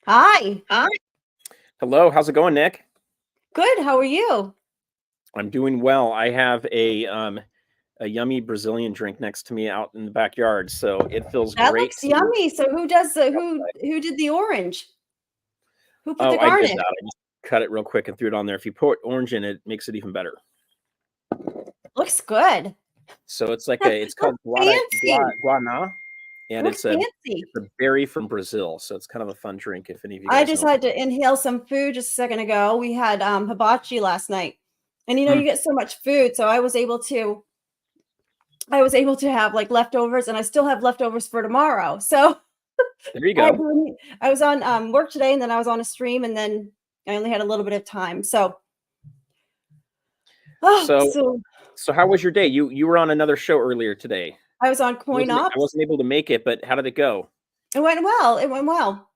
Hi. Hi. Hello, how's it going, Nick? Good. How are you? I'm doing well. I have a yummy Brazilian drink next to me out in the backyard, so it feels That great looks to yummy. So who does the be outside. who did the orange? Who put the Oh, I did garnish? that. I just cut it real quick and threw it on there. If you put orange in it, it makes it even better. Looks good. So it's Looks called fancy. guaná, and Looks fancy. it's a berry from Brazil. So it's kind of a fun drink if any of you I guys just know. had to inhale some food just a second ago. We had hibachi last night. And you get so much food, so I was able to have like leftovers, and I still have leftovers for tomorrow. So There you go. I was on work today, and then I was on a stream, and then I only had a little bit of time. So So how was your day? You were on another show earlier today. I was on I Coin Ops. wasn't able to make it, but how did it go? It went well. It went well.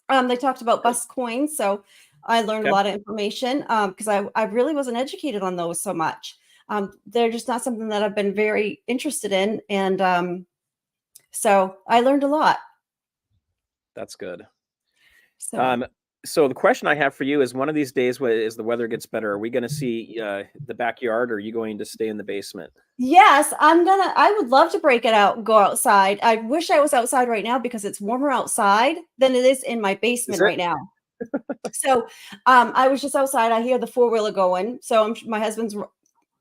They talked about bus coins, so I learned a lot of information because I really wasn't educated on those so much. They're just not something that I've been very interested in, and so I learned a lot. That's good. So. So the question I have for you is, one of these days, as the weather gets better, are we going to see the backyard, or are you going to stay in the basement? Yes, I would love to break it out and go outside. I wish I was outside right now because it's warmer outside than it is in my basement right now. So I was just outside. I hear the four-wheeler going. So my husband's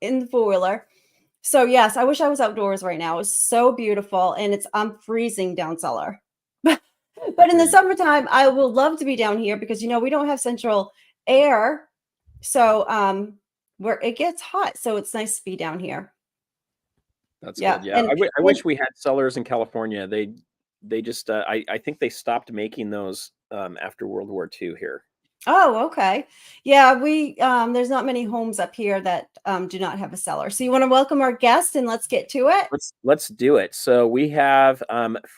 in the four-wheeler. So yes, I wish I was outdoors right now. It's so beautiful, and I'm freezing down cellar. But in the summertime, I will love to be down here because we don't have central air. So where it gets hot. So it's nice to be down here. That's good. Yeah. I wish we had cellars in California. They just I think they stopped making those after World War II here. Oh, okay. Yeah, there's not many homes up here that do not have a cellar. So you want to welcome our guest and let's get to it? Let's do it. So we have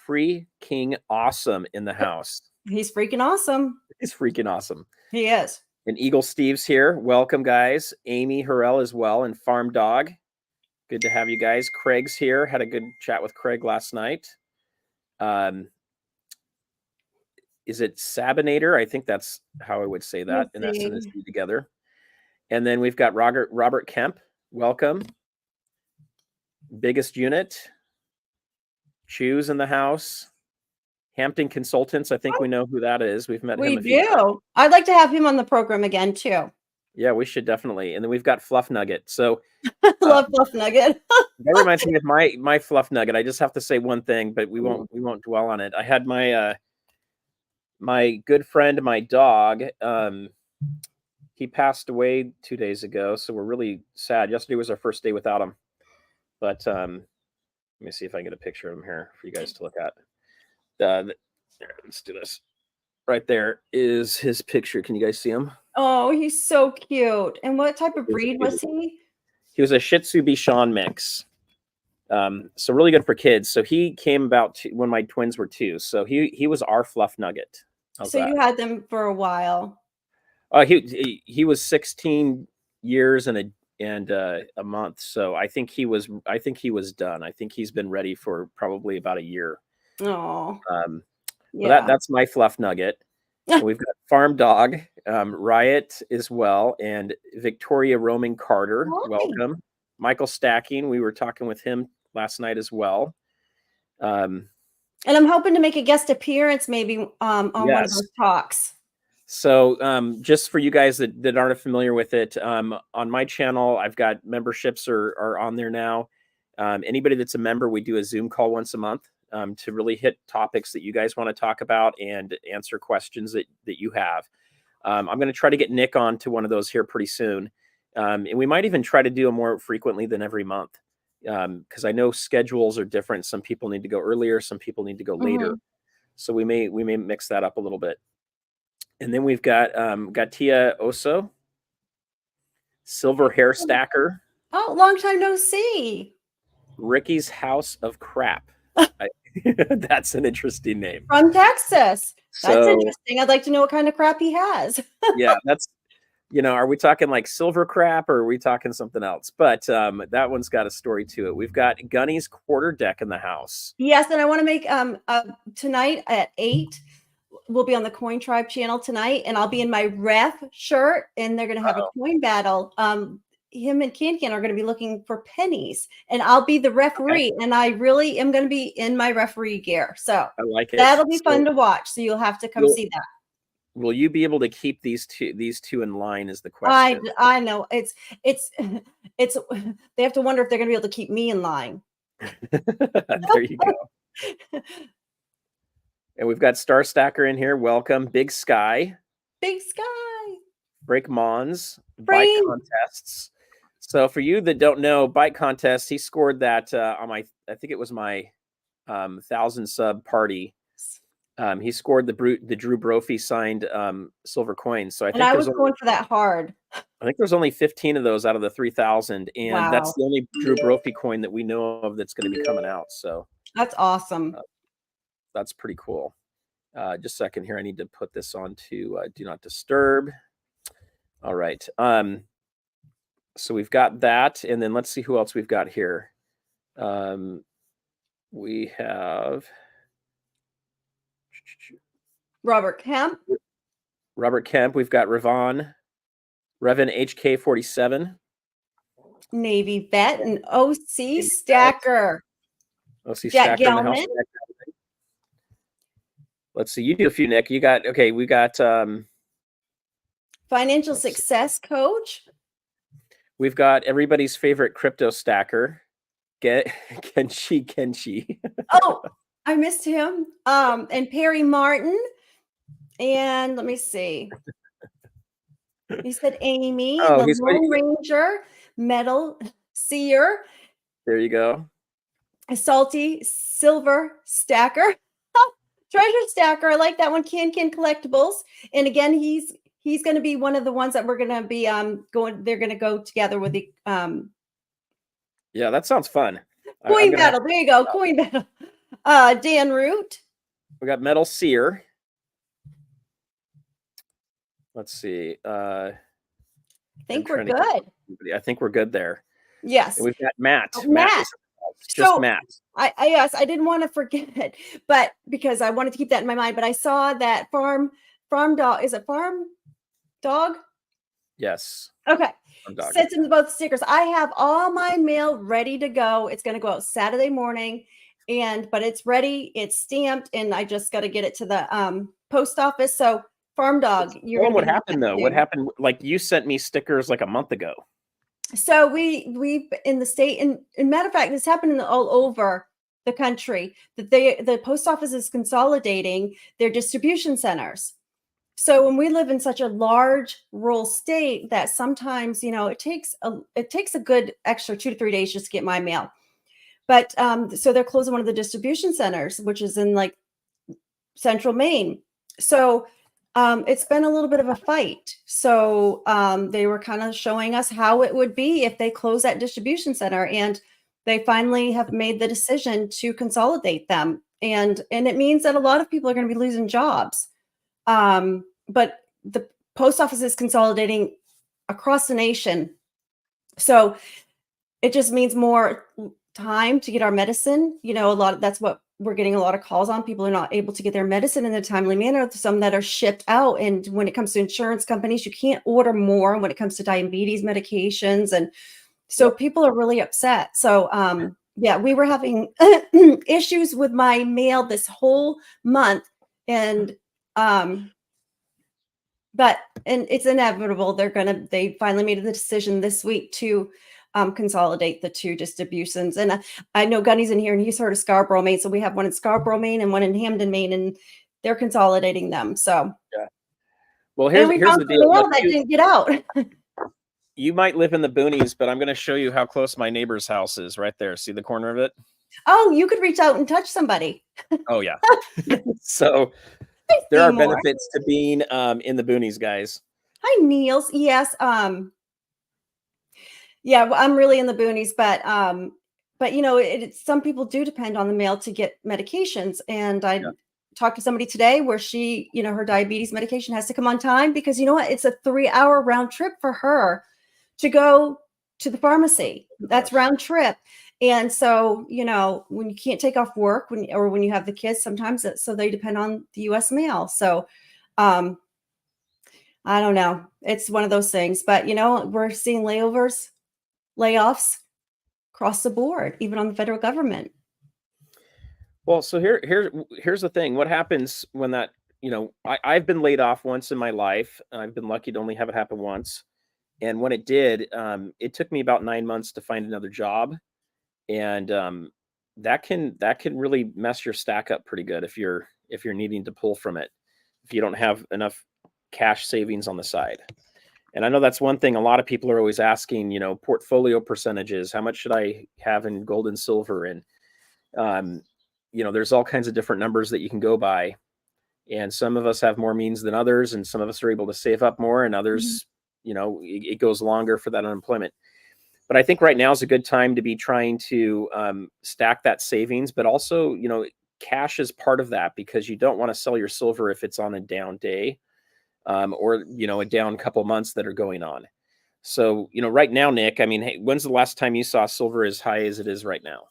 freaking awesome in the house. He's freaking awesome. He's freaking awesome. He is. And Eagle Steve's here. Welcome, guys. Amy Harrell as well, and Farm Dog. Good to have you guys. Craig's here. Had a good chat with Craig last night. Is it Sabinator? I think that's how I would say that in essence together. And then we've got Robert Kemp. Welcome. Biggest Unit. Choose in the house. Hampton Consultants. I think we know who that is. We've met him. We do. I'd like to have him on the program again too. Yeah, we should definitely. And then we've got Fluff Nugget. So love Fluff Nugget. That reminds me of my Fluff Nugget. I just have to say one thing, but we won't dwell on it. I had my good friend, my dog. He passed away 2 days ago, so we're really sad. Yesterday was our first day without him. But let me see if I can get a picture of him here for you guys to look at. Let's do this. Right there is his picture. Can you guys see him? Oh, he's so cute. And what type of breed was he? He was a Shih Tzu Bichon mix. So really good for kids. So he came about when my twins were 2. So he was our Fluff Nugget. So you had them for a while. He was 16 years and a month. So I think he was done. I think he's been ready for probably about a year. Oh. Yeah. That's my Fluff Nugget. We've got Farm Dog, Riot as well, and Victoria Roaming Carter. Hi. Welcome. Michael Stacking. We were talking with him last night as well. And I'm hoping to make a guest appearance maybe on one of those talks. So just for you guys that aren't familiar with it, on my channel, I've got memberships are on there now. Anybody that's a member, we do a Zoom call once a month to really hit topics that you guys want to talk about and answer questions that you have. I'm going to try to get Nick on to one of those here pretty soon. And we might even try to do them more frequently than every month. Because I know schedules are different. Some people need to go earlier, some people need to go later. So we may mix that up a little bit. And then we've got Tia Oso, Silver Hair Stacker. Oh, long time no see. Ricky's House of Crap. That's an interesting name. From Texas. That's interesting. I'd like to know what kind of crap he has. Yeah, that's, are we talking like silver crap or are we talking something else? But that one's got a story to it. We've got Gunny's Quarter Deck in the house. Yes, and I want to make tonight at 8. will be on the Coin Tribe channel tonight, and I'll be in my ref shirt, and they're going to have a coin battle. Him and Can are going to be looking for pennies, and I'll be the referee, and I really am going to be in my referee gear. So I like it. That'll be fun to watch. So you'll have to come see that. Will you be able to keep these two in line is the question. I know it's they have to wonder if they're going to be able to keep me in line. There you go. And we've got Star Stacker in here. Welcome. Big Sky. Big Sky. Break Mons. Bike contests. So for you that don't know, bike contest, he scored that on my, I think it was my 1,000 sub party. He scored the Drew Brophy signed silver coin. So I was going for that hard. I think there's only 15 of those out of the 3,000, and that's the only Drew Brophy coin that we know of that's going to be coming out. So that's awesome. That's pretty cool. Just a second here. I need to put this on to do not disturb. All right. So we've got that, and then let's see who else we've got here. We have Robert Kemp. We've got Revan HK47. Navy vet and OC Stacker. OC Stacker in the house. Let's see. You do a few, Nick. You got, okay, we got financial success coach. We've got everybody's favorite crypto stacker. Kenshi. Oh, I missed him. And Perry Martin. And let me see. He said Amy, the Lone Ranger, Metal Seer. There you go. A salty silver stacker. Treasure stacker. I like that one. Can Collectibles. And again, he's going to be one of the ones that we're going to be they're going to go together with the yeah, that sounds fun. Coin battle. There you go. Coin battle. Dan Root. We got Metal Seer. Let's see. I think we're good. I think we're good there. Yes. And we've got Matt. Matt. Just Matt. Yes, I didn't want to forget it, but because I wanted to keep that in my mind. But I saw that farm dog. Is it farm dog? Yes. Okay. Sets in both stickers. I have all my mail ready to go. It's going to go out Saturday morning, but it's ready. It's stamped, and I just got to get it to the post office. So farm dog. What happened though? What happened? Like you sent me stickers like a month ago. So we in the state, and matter of fact, this happened all over the country, that the post office is consolidating their distribution centers. So when we live in such a large rural state that sometimes, it takes a good extra 2 to 3 days just to get my mail. But so they're closing one of the distribution centers, which is in like central Maine. So it's been a little bit of a fight. So they were kind of showing us how it would be if they close that distribution center, and they finally have made the decision to consolidate them. And it means that a lot of people are going to be losing jobs. But the post office is consolidating across the nation. So it just means more time to get our medicine. That's what we're getting a lot of calls on. People are not able to get their medicine in a timely manner. Some that are shipped out. And when it comes to insurance companies, you can't order more when it comes to diabetes medications. And so people are really upset. So, we were having issues with my mail this whole month, and it's inevitable. They finally made the decision this week to consolidate the two distributions. And I know Gunny's in here, and he's heard of Scarborough, Maine. So we have one in Scarborough, Maine, and one in Hamden, Maine, and they're consolidating them. So yeah. Well, here's the deal. That didn't get out. You might live in the boonies, but I'm going to show you how close my neighbor's house is right there. See the corner of it? Oh, you could reach out and touch somebody. Oh, yeah. So there are benefits to being in the boonies, guys. Hi, Niels. Yes. Yeah, well, I'm really in the boonies, but some people do depend on the mail to get medications. And I talked to somebody today where she, her diabetes medication has to come on time because it's a 3-hour round trip for her to go to the pharmacy. That's round trip. And so, you know, when you can't take off work or when you have the kids, sometimes so they depend on the US mail. So, I don't know. It's one of those things, but you know, we're seeing layoffs across the board, even on the federal government. Well, so here's the thing. What happens when that, you know, I've been laid off once in my life. I've been lucky to only have it happen once. And when it did, it took me about 9 months to find another job. And that can really mess your stack up pretty good if you're needing to pull from it, if you don't have enough cash savings on the side. And I know that's one thing a lot of people are always asking, you know, portfolio percentages, how much should I have in gold and silver? And you know, there's all kinds of different numbers that you can go by. And some of us have more means than others, and some of us are able to save up more, and others, you know, it goes longer for that unemployment. But I think right now is a good time to be trying to stack that savings, but also, you know, cash is part of that, because you don't want to sell your silver if it's on a down day, or, you know, a down couple months that are going on. So, you know, right now, Nick, I mean, hey, when's the last time you saw silver as high as it is right now?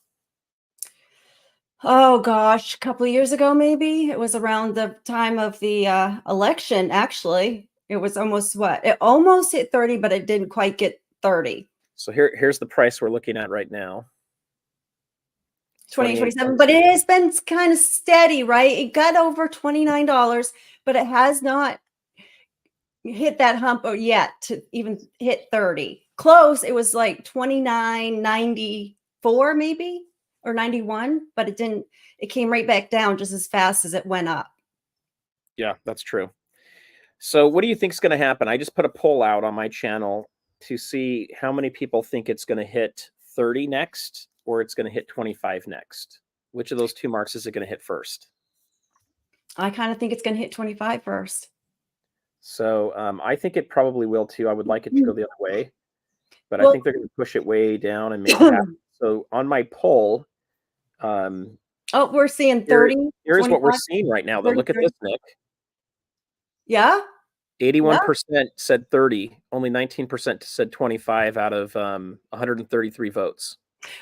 Oh gosh, a couple of years ago, maybe it was around the time of the election. Actually, it was almost it almost hit 30, but it didn't quite get 30. So here's the price we're looking at right now. 28.27, but it has been kind of steady, right? It got over $29, but it has not hit that hump yet to even hit 30. Close, it was like 29.94 maybe, or 91, but it came right back down just as fast as it went up. Yeah, that's true. So what do you think is going to happen? I just put a poll out on my channel to see how many people think it's going to hit 30 next, or it's going to hit 25 next. Which of those two marks is it going to hit first? I kind of think it's going to hit 25 first. So I think it probably will too. I would like it to go the other way, but I Well, think they're going to push it way down and make it happen. So on my poll, oh, we're seeing 30, here's what we're 25, seeing right now. Though, 30, look at 30. this, Nick. Yeah. 81% said 30. Only 19% said 25 out of 133 votes.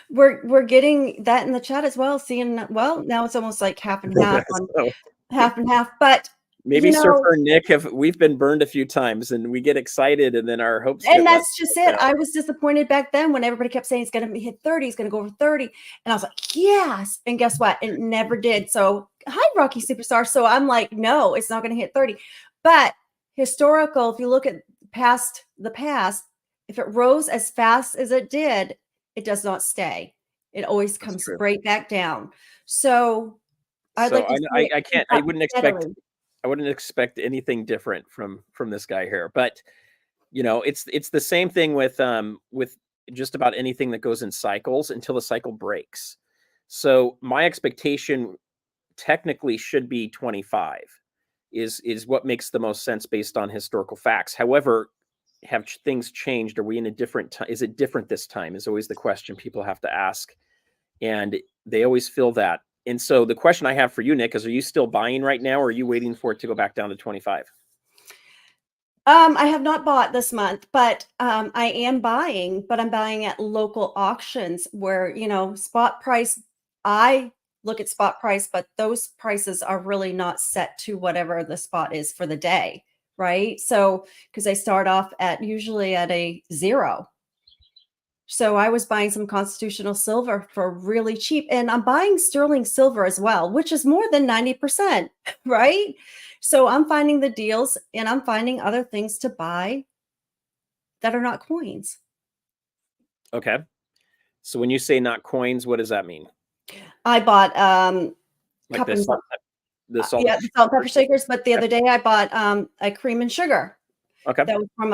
We're getting that in the chat as well. Seeing, well, now it's almost like half and half on So half and half. But maybe you know, Surfer and Nick we've been burned a few times, and we get excited, and then our hopes and get that's just it. down. I was disappointed back then when everybody kept saying it's going to hit 30, it's going to go over 30, and I was like, yes. And guess what? It never did. So hi, Rocky Superstar. So I'm like, no, it's not going to hit 30. But historical, if you look at the past, if it rose as fast as it did, it does not stay. It always comes right back down. So I'd like to see I it can't. up steadily. I wouldn't expect anything different from this guy here. But you know, it's the same thing with just about anything that goes in cycles until the cycle breaks. So my expectation technically should be 25 is what makes the most sense based on historical facts. However, have things changed? Are we in a different time? Is it different this time? Is always the question people have to ask. And they always feel that. And so the question I have for you, Nick, is, are you still buying right now, or are you waiting for it to go back down to 25? I have not bought this month, but I am buying, but I'm buying at local auctions where, you know, spot price. I look at spot price, but those prices are really not set to whatever the spot is for the day, right? So, because they start off at usually at a 0. So I was buying some constitutional silver for really cheap, and I'm buying sterling silver as well, which is more than 90%, right? So I'm finding the deals, and I'm finding other things to buy that are not coins. Okay. So when you say not coins, what does that mean? I bought Like cup and the salt yeah, the salt and pepper shakers, but the Okay. other day I bought a cream and sugar. Okay. That was from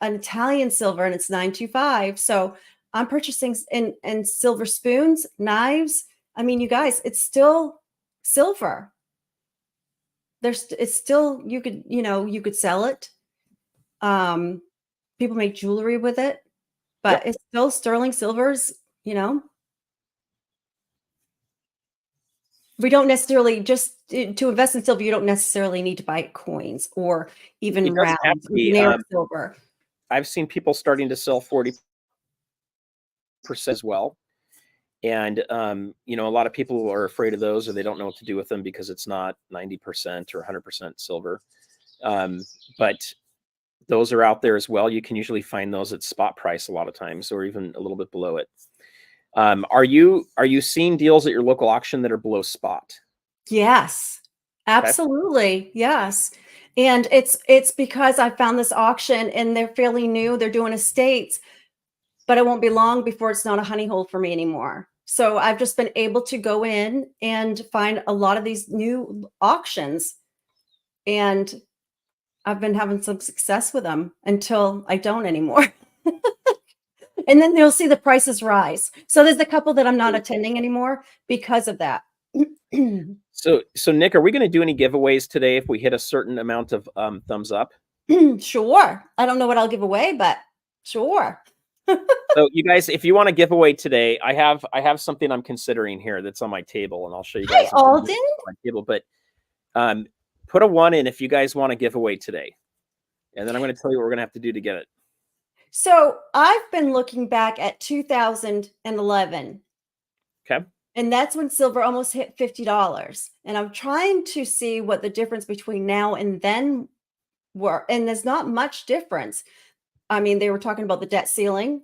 an Italian silver, and it's 925. So I'm purchasing and silver spoons, knives. I mean, you guys, it's still silver. It's still, you could sell it. People make jewelry with it, but it's still sterling silvers, you know. We don't necessarily, just to invest in silver, you don't necessarily need to buy coins or even It doesn't have rounds, to be. generic silver. I've seen people starting to sell 40% as well. And you know, a lot of people are afraid of those, or they don't know what to do with them because it's not 90% or 100% silver. But those are out there as well. You can usually find those at spot price a lot of times, or even a little bit below it. Are you seeing deals at your local auction that are below spot? Yes, Okay. absolutely. Yes. And it's because I found this auction and they're fairly new. They're doing estates, but it won't be long before it's not a honey hole for me anymore. So I've just been able to go in and find a lot of these new auctions, and I've been having some success with them until I don't anymore. And then you'll see the prices rise. So there's a couple that I'm not attending anymore because of that. So Nick, are we going to do any giveaways today if we hit a certain amount of thumbs up? Sure. I don't know what I'll give away, but sure. So you guys, if you want a giveaway today, I have something I'm considering here that's on my table, and I'll show you Hi, guys Alden. my table. But put a 1 in if you guys want a giveaway today, and then I'm going to tell you what we're going to have to do to get it. So I've been looking back at 2011. Okay. And that's when silver almost hit $50. And I'm trying to see what the difference between now and then were. And there's not much difference. I mean, they were talking about the debt ceiling.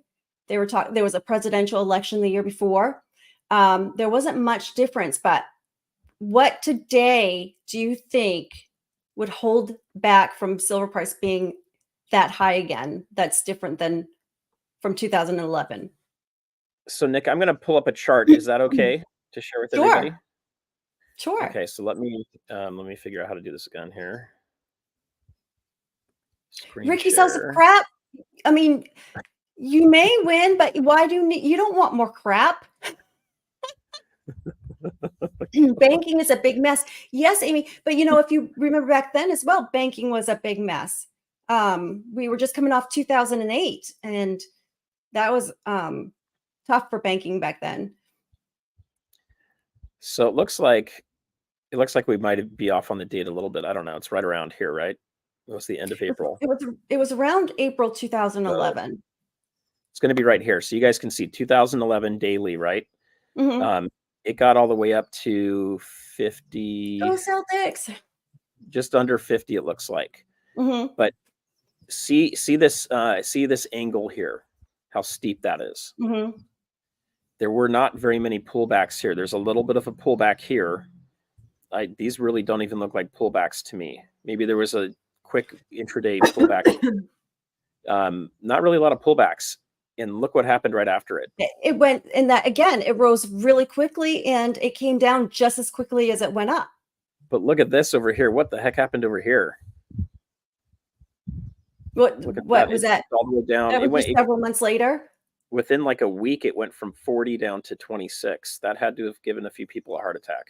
There was a presidential election the year before. There wasn't much difference, but what today do you think would hold back from silver price being that high again? That's different than from 2011. So Nick, I'm going to pull up a chart. Is that okay to share with everybody? Sure. Okay, so let me figure out how to do this again here. Screen Ricky sells a share. crap. I mean, you may win, but why you don't want more crap? Banking is a big mess. Yes, Amy, but if you remember back then as well, banking was a big mess. We were just coming off 2008, and that was tough for banking back then. So it looks like we might be off on the date a little bit. I don't know. It's right around here, right? It was the end of April. It was around April 2011. It's going to be right here. So you guys can see 2011 daily, right? Mm-hmm. It got all the way up to 50. Go Celtics. Just under 50, it looks like. Mm-hmm. But see this angle here, how steep that is. Mm-hmm. There were not very many pullbacks here. There's a little bit of a pullback here. These really don't even look like pullbacks to me. Maybe there was a quick intraday pullback. Not really a lot of pullbacks. And look what happened right after it. It went, and that again, it rose really quickly and it came down just as quickly as it went up. But look at this over here. What the heck happened over here? What was that? All the way down. That was several months later. Within like a week, it went from 40 down to 26. That had to have given a few people a heart attack.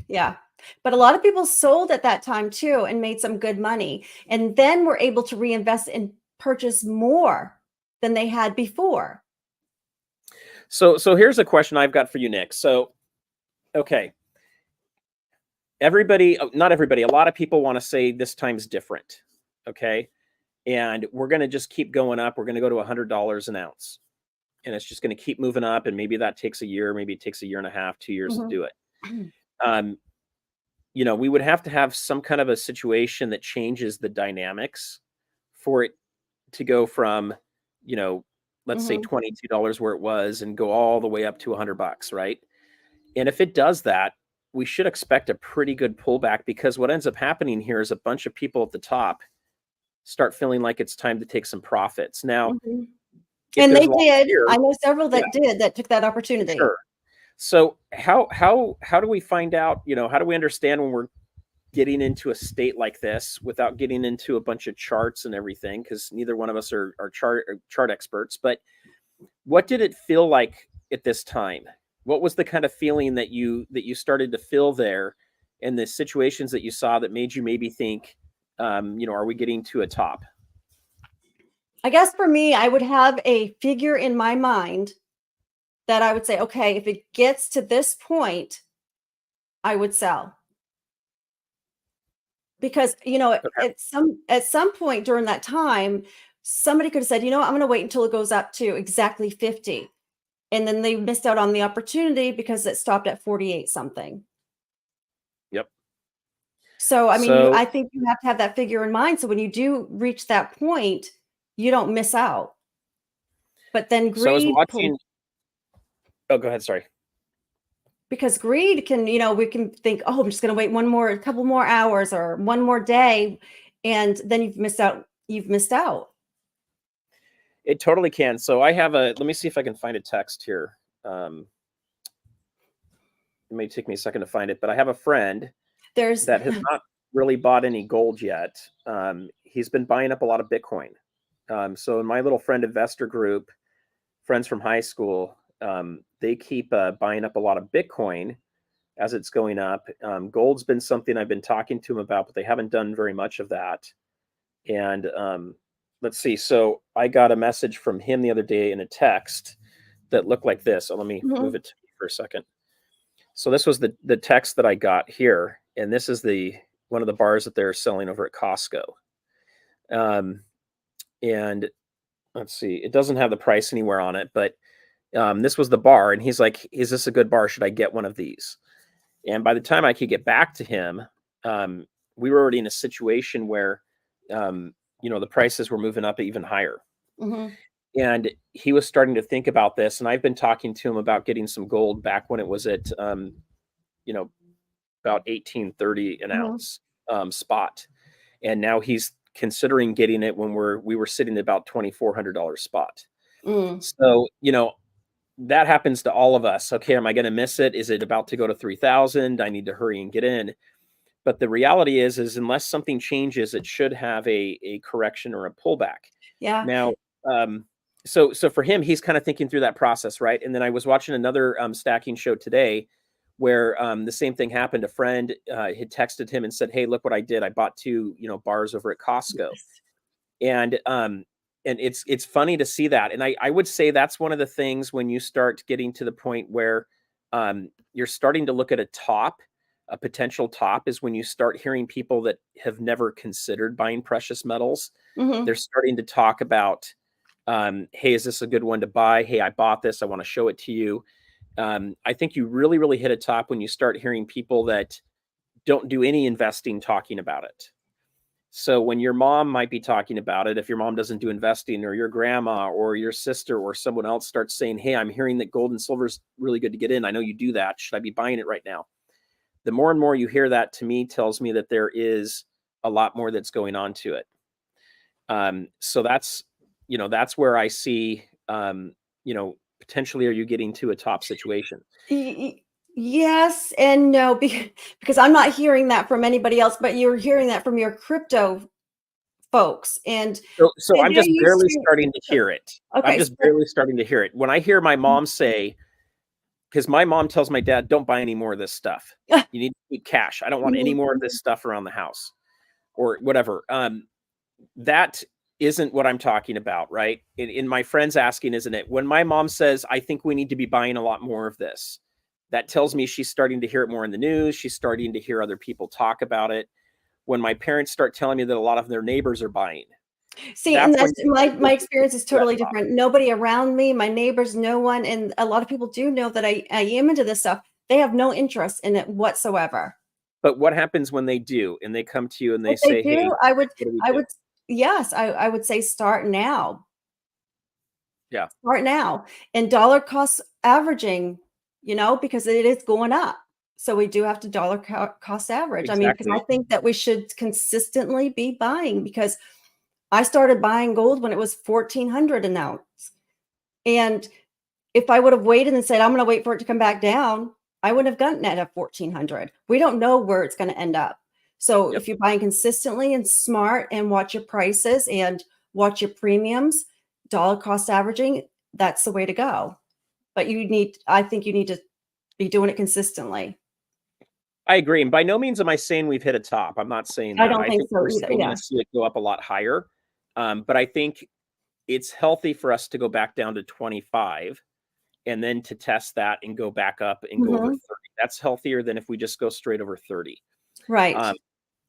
Yeah. But a lot of people sold at that time too and made some good money, and then were able to reinvest and purchase more than they had before. So here's a question I've got for you, Nick. So, okay. Not everybody, a lot of people want to say this time's different. Okay. And we're going to just keep going up. We're going to go to $100 an ounce. And it's just going to keep moving up. And maybe that takes a year. Maybe it takes a year and a half, 2 years to do it. We would have to have some kind of a situation that changes the dynamics for it to go from, let's say $22 where it was and go all the way up to $100, right? And if it does that, we should expect a pretty good pullback, because what ends up happening here is a bunch of people at the top start feeling like it's time to take some profits. Now, and they did. I know several that that took that opportunity. Sure. So how do we find out, how do we understand when we're getting into a state like this without getting into a bunch of charts and everything? Because neither one of us are chart experts. But what did it feel like at this time? What was the kind of feeling that you started to feel there, and the situations that you saw that made you maybe think, are we getting to a top? I guess for me, I would have a figure in my mind that I would say, okay, if it gets to this point, I would sell. Because, at some point during that time, somebody could have said, I'm going to wait until it goes up to exactly 50. and then they missed out on the opportunity because it stopped at 48 something. Yep. So, I mean, So I think you have to have that figure in mind. So when you do reach that point, you don't miss out. But then I was greed pulls. watching. Oh, go ahead. Sorry. Because greed can, we can think, oh, I'm just going to wait a couple more hours or one more day. And then you've missed out. You've missed out. It totally can. So I have let me see if I can find a text here. It may take me a second to find it, but I have a friend that has not really bought any gold yet. He's been buying up a lot of Bitcoin. So in my little friend investor group, friends from high school, they keep buying up a lot of Bitcoin as it's going up. Gold's been something I've been talking to them about, but they haven't done very much of that. And let's see. So I got a message from him the other day in a text that looked like this. So let me move it to me for a second. So this was the text that I got here, and this is one of the bars that they're selling over at Costco. And let's see, it doesn't have the price anywhere on it, but this was the bar, and he's like, "Is this a good bar? Should I get one of these?" And by the time I could get back to him, we were already in a situation where, the prices were moving up even higher. Mm-hmm. And he was starting to think about this, and I've been talking to him about getting some gold back when it was at, about 1830 an ounce spot. And now he's considering getting it when we were sitting at about $2,400 spot. So, that happens to all of us. Okay, am I going to miss it? Is it about to go to 3,000? I need to hurry and get in. But the reality is unless something changes, it should have a correction or a pullback. Yeah. Now, so for him, he's kind of thinking through that process, right? And then I was watching another stacking show today where the same thing happened. A friend had texted him and said, "Hey, look what I did. I bought 2, bars over at Costco." And it's funny to see that. And I would say that's one of the things when you start getting to the point where you're starting to look at a potential top, is when you start hearing people that have never considered buying precious metals. They're starting to talk about, hey, is this a good one to buy? Hey, I bought this. I want to show it to you. I think you really, really hit a top when you start hearing people that don't do any investing talking about it. So when your mom might be talking about it, if your mom doesn't do investing, or your grandma or your sister or someone else starts saying, "Hey, I'm hearing that gold and silver is really good to get in. I know you do that. Should I be buying it right now?" The more and more you hear that, to me, tells me that there is a lot more that's going on to it. So that's where I see, potentially, are you getting to a top situation? Yes and no, because I'm not hearing that from anybody else, but you're hearing that from your crypto folks. And So I'm they just used barely to. starting to hear it. I'm Okay, just barely starting to hear it. When I hear my mom say, because my mom tells my dad, "Don't buy any more of this stuff. You need to keep cash. I don't want any more of this stuff around the house," or whatever. That isn't what I'm talking about, right? In my friends asking, isn't it? When my mom says, "I think we need to be buying a lot more of this," that tells me she's starting to hear it more in the news. She's starting to hear other people talk about it. When my parents start telling me that a lot of their neighbors are buying, See, and that's when that's my experience is totally different. Nobody around me, my neighbors, no one, and a lot of people do know that I am into this stuff. They have no interest in it whatsoever. But what happens when they do, and they come to you and they If they say, "Hey, do, what do we I do?" would, yes, I would say start now. Yeah, Start now. And dollar cost averaging, because it is going up. So we do have to dollar cost average. I mean, because I exactly. think that we should consistently be buying, because I started buying gold when it was 1,400 an ounce. And if I would have waited and said, I'm going to wait for it to come back down, I wouldn't have gotten it at 1,400. We don't know where it's going to end up. So Yep. if you're buying consistently and smart and watch your prices and watch your premiums, dollar cost averaging, that's the way to go. But I think you need to be doing it consistently. I agree. And by no means am I saying we've hit a top. I'm not saying I that. don't I think think so we're either. still going Yeah. to see it go up a lot higher. But I think it's healthy for us to go back down to 25 and then to test that and go back up and go over 30. That's healthier than if we just go straight over 30. Right. Um,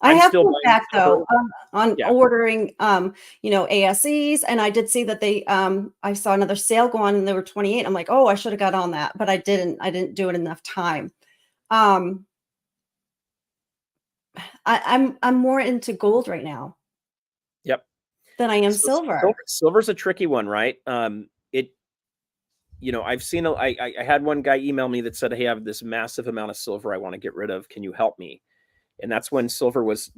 I I'm have still pulled buying back silver. though on Yeah. ordering, ASEs, and I did see that I saw another sale go on and they were 28. I'm like, oh, I should have got on that, but I didn't. I didn't do it enough time. Um, I'm more into gold right now Yep. than I am So silver. silver's a tricky one, right? I've seen, I had one guy email me that said, hey, I have this massive amount of silver I want to get rid of. Can you help me? And that's when silver was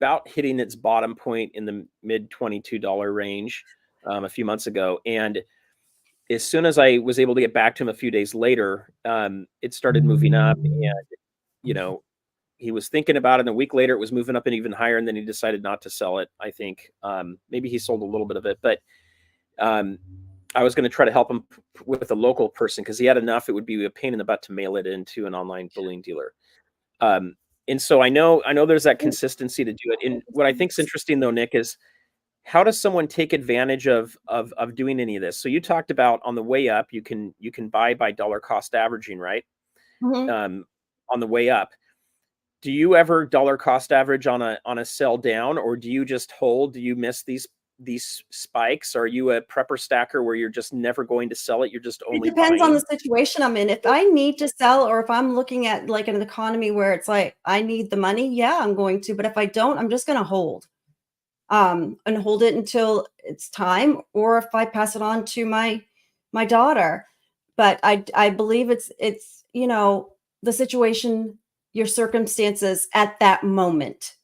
about hitting its bottom point in the mid $22 range a few months ago. And as soon as I was able to get back to him a few days later, it started moving up. And, you know, he was thinking about it. And a week later, it was moving up and even higher. And then he decided not to sell it. I think maybe he sold a little bit of it, but I was going to try to help him with a local person because he had enough. It would be a pain in the butt to mail it into an online bullion dealer. And so I know there's that consistency to do it. And what I think is interesting though, Nick, is how does someone take advantage of doing any of this? So you talked about on the way up, you can buy by dollar cost averaging, right? Mhm. On the way up. Do you ever dollar cost average on a sell down, or do you just hold? Do you miss these spikes? Are you a prepper stacker where you're just never going to sell it? You're just It only depends on the buying? situation I'm in. If I need to sell or if I'm looking at like an economy where it's like I need the money, yeah, I'm going to. But if I don't, I'm just going to hold. And hold it until it's time, or if I pass it on to my daughter. But I believe it's the situation, your circumstances at that moment.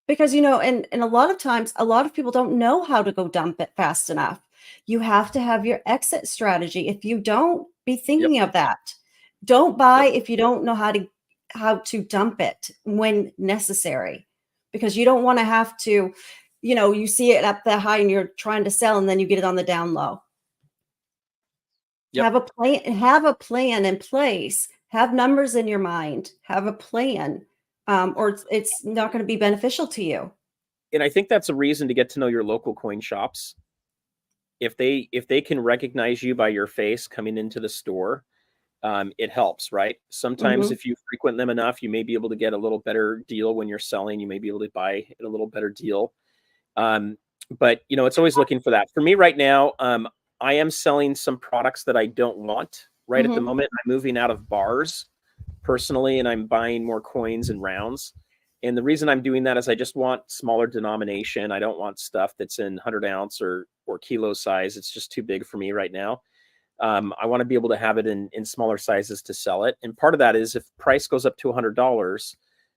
Because, and a lot of times, a lot of people don't know how to go dump it fast enough. You have to have your exit strategy. If you don't, be Yep. thinking of that. Don't buy Yep. if you don't know how to dump it when necessary, because you don't want to have to, you see it up that high and you're trying to sell and then you get it on the down low. Yep. Have a plan in place, have numbers in your mind, have a plan, or it's not going to be beneficial to you. And I think that's a reason to get to know your local coin shops. If they can recognize you by your face coming into the store, it helps, right? Sometimes Mhm. if you frequent them enough, you may be able to get a little better deal when you're selling. You may be able to buy at a little better deal. Um, but it's always looking for that. For me right now, I am selling some products that I don't want right at the Mhm. moment. I'm moving out of bars personally, and I'm buying more coins and rounds. And the reason I'm doing that is I just want smaller denomination. I don't want stuff that's in 100 ounce or kilo size. It's just too big for me right now. I want to be able to have it in smaller sizes to sell it. And part of that is if price goes up to $100,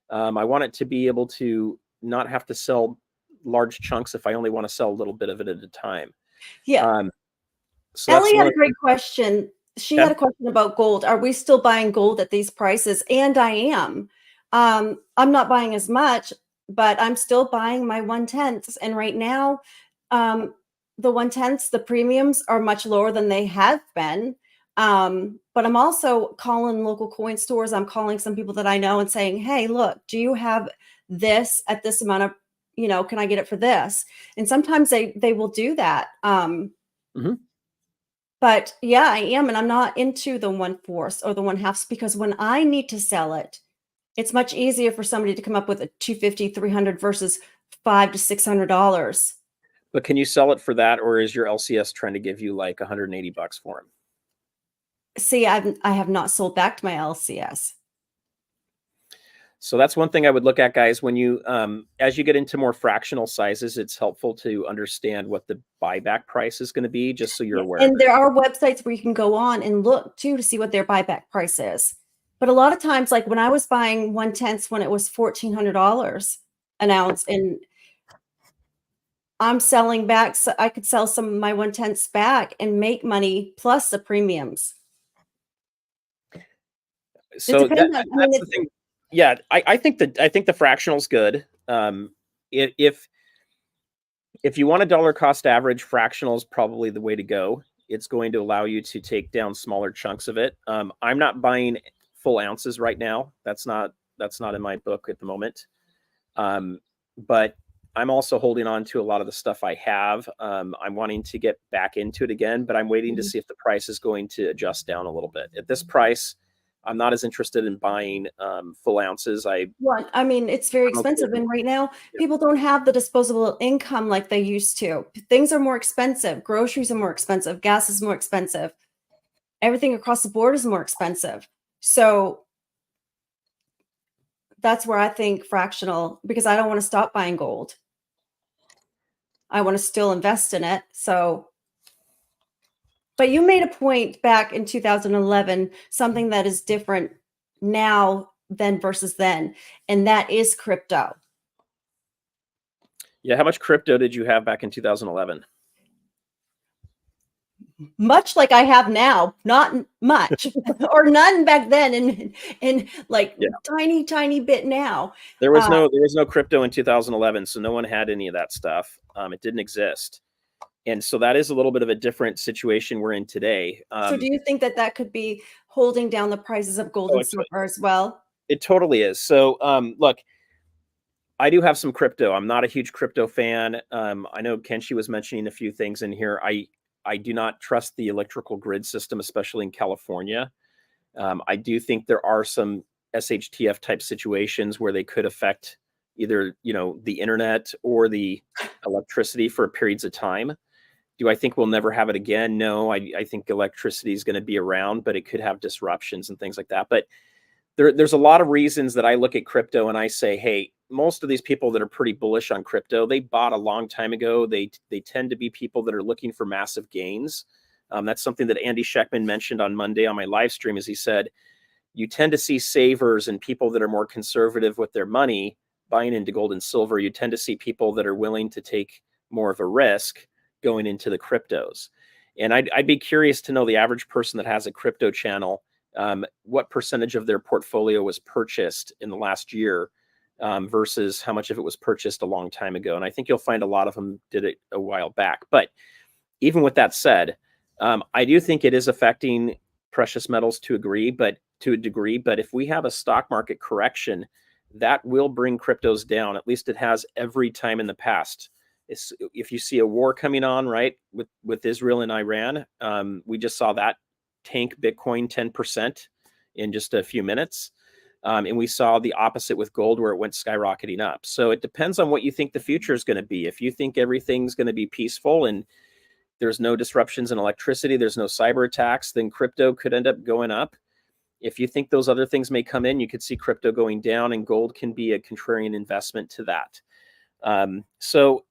I want it to be able to not have to sell large chunks if I only want to sell a little bit of it at a time. Yeah. Um, so that's Ellie one had a of the great question. She had things. a question about gold. Are we still buying gold at these prices? And I am. I'm not buying as much, but I'm still buying my 1/10s. And right now, the 1/10s, the premiums are much lower than they have been. But I'm also calling local coin stores. I'm calling some people that I know and saying, hey, look, do you have this at this amount of, can I get it for this? And sometimes they will do that. Mhm. But yeah, I am, and I'm not into the 1/4 or the 1/2 because when I need to sell it, it's much easier for somebody to come up with a 250, 300 versus $500 to $600. But can you sell it for that, or is your LCS trying to give you like 180 bucks for them? See, I have not sold back to my LCS. So that's one thing I would look at, guys. When you, as you get into more fractional sizes, it's helpful to understand what the buyback price is going to be, just so you're Yeah, aware. and there are websites where you can go on and look too to see what their buyback price is. But a lot of times, like when I was buying 1/10 when it was $1,400 an ounce, and I'm selling back, so I could sell some of my 1/10 back and make money plus the premiums. It So depends on, I mean, that's the thing. Yeah, I think the fractional's good. If you want a dollar cost average, fractional is probably the way to go. It's going to allow you to take down smaller chunks of it. I'm not buying full ounces right now. That's not in my book at the moment. But I'm also holding on to a lot of the stuff I have. I'm wanting to get back into it again, but I'm waiting to see if the price is going to adjust down a little bit. At this price, I'm not as interested in buying full ounces. Well, I mean, it's very I don't care. expensive, and right now Yeah. people don't have the disposable income like they used to. Things are more expensive. Groceries are more expensive. Gas is more expensive. Everything across the board is more expensive. So that's where I think fractional, because I don't want to stop buying gold. I want to still invest in it. So, but you made a point back in 2011, something that is different now than versus then, and that is crypto. Yeah. How much crypto did you have back in 2011? Much like I have now, not much or none back then, and like Yeah. tiny bit now. There was no crypto in 2011, so no one had any of that stuff. It didn't exist. And so that is a little bit of a different situation we're in today. So do you think that that could be holding down the prices of gold Oh, and silver as well? it totally is. So look, I do have some crypto. I'm not a huge crypto fan. I know Kenshi was mentioning a few things in here. I do not trust the electrical grid system, especially in California. I do think there are some SHTF type situations where they could affect either, the internet or the electricity for periods of time. Do I think we'll never have it again? No, I think electricity is going to be around, but it could have disruptions and things like that. But there's a lot of reasons that I look at crypto and I say, hey, most of these people that are pretty bullish on crypto, they bought a long time ago. They tend to be people that are looking for massive gains. That's something that Andy Scheckman mentioned on Monday on my live stream, as he said, you tend to see savers and people that are more conservative with their money buying into gold and silver. You tend to see people that are willing to take more of a risk going into the cryptos. And I'd be curious to know the average person that has a crypto channel, what percentage of their portfolio was purchased in the last year versus how much of it was purchased a long time ago. And I think you'll find a lot of them did it a while back. But even with that said, I do think it is affecting precious metals to a degree. But if we have a stock market correction, that will bring cryptos down. At least it has every time in the past. If you see a war coming on, right, with Israel and Iran, we just saw that tank Bitcoin 10% in just a few minutes. And we saw the opposite with gold, where it went skyrocketing up. So it depends on what you think the future is going to be. If you think everything's going to be peaceful and there's no disruptions in electricity, there's no cyber attacks, then crypto could end up going up. If you think those other things may come in, you could see crypto going down, and gold can be a contrarian investment to that. So,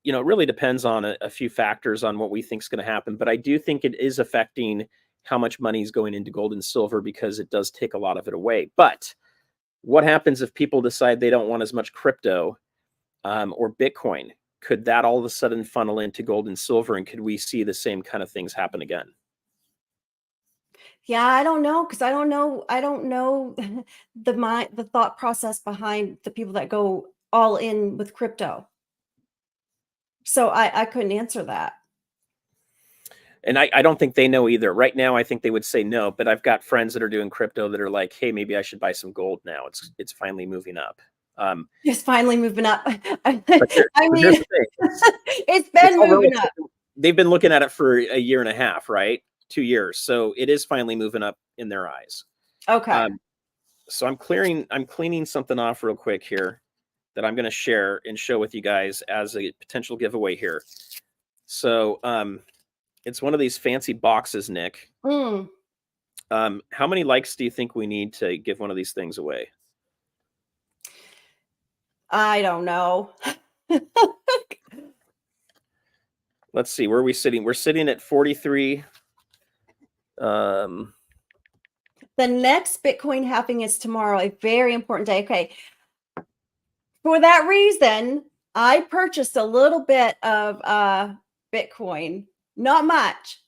it really depends on a few factors on what we think is going to happen. But I do think it is affecting how much money is going into gold and silver, because it does take a lot of it away. But what happens if people decide they don't want as much crypto or Bitcoin? Could that all of a sudden funnel into gold and silver, and could we see the same kind of things happen again? Yeah, I don't know, because I don't know the thought process behind the people that go all in with crypto. So I couldn't answer that. And I don't think they know either. Right now, I think they would say no, but I've got friends that are doing crypto that are like, hey, maybe I should buy some gold now. It's finally moving up. It's finally moving up. I But here's mean, the thing. it's It's been all moving relative. up. They've been looking at it for a year and a half, right? 2 years. So it is finally moving up in their eyes. Okay. So I'm cleaning something off real quick here that I'm going to share and show with you guys as a potential giveaway here. So it's one of these fancy boxes, Nick. Mm, How many likes do you think we need to give one of these things away? I don't know. Let's see. Where are we sitting? We're sitting at 43. Um, The next Bitcoin halving is tomorrow, a very important day. Okay. For that reason, I purchased a little bit of Bitcoin, not much,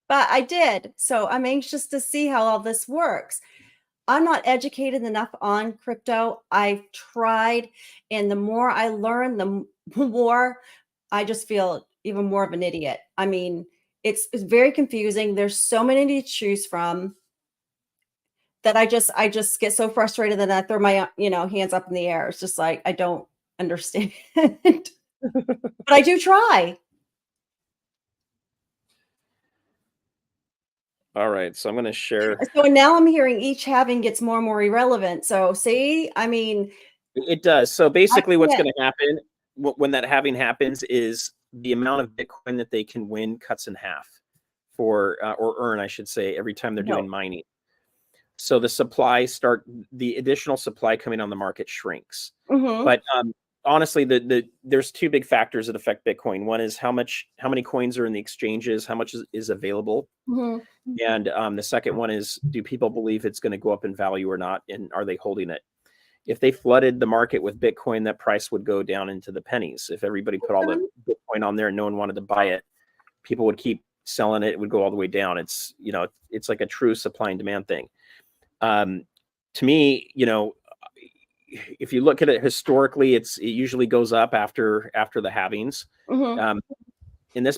but I did. So I'm anxious to see how all this works. I'm not educated enough on crypto. I've tried, and the more I learn, the more I just feel even more of an idiot. I mean, it's very confusing. There's so many to choose from that I just get so frustrated that I throw my hands up in the air. It's just like I don't understand. But I do try. All right, so I'm going to share. So now I'm hearing each halving gets more and more irrelevant. So see, I mean, It does. So I basically, what's can't. going to happen when that halving happens is the amount of Bitcoin that they can win cuts in half for or earn, I should say, every time they're doing No. mining. So the additional supply coming on the market shrinks. Mm-hmm. But honestly, there's two big factors that affect Bitcoin. One is how many coins are in the exchanges, how much is available, Mm-hmm. and the second one is, do people believe it's going to go up in value or not, and are they holding it? If they flooded the market with Bitcoin, that price would go down into the pennies. If everybody put all the Bitcoin on there and no one wanted to buy it, people would keep selling it. It would go all the way down. It's it's like a true supply and demand thing. To me, if you look at it historically, it usually goes up after the halvings. Mm-hmm.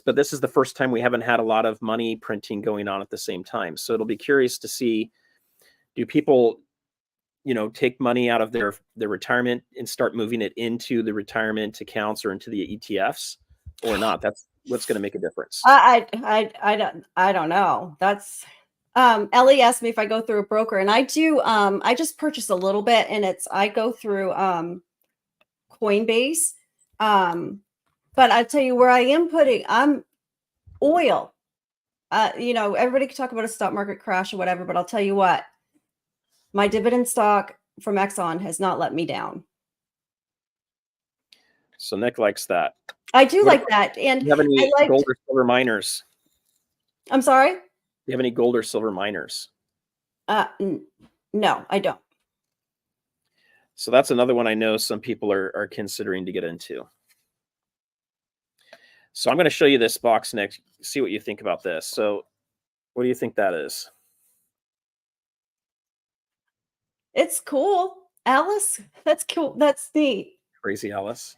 But this is the first time we haven't had a lot of money printing going on at the same time. So it'll be curious to see, do people, take money out of their retirement and start moving it into the retirement accounts or into the ETFs or not? That's what's going to make a difference. I don't know. That's Ellie asked me if I go through a broker, and I do. I just purchased a little bit, and I go through Coinbase. But I tell you where I'm oil. Everybody can talk about a stock market crash or whatever, but I'll tell you what, my dividend stock from Exxon has not let me down. So Nick likes that. I do like that. And do you have any gold or silver miners? I'm sorry? Do you have any gold or silver miners? No, I don't. So that's another one I know some people are considering to get into. So I'm going to show you this box next. See what you think about this. So what do you think that is? It's cool. Alice, that's cool. That's neat. Crazy Alice.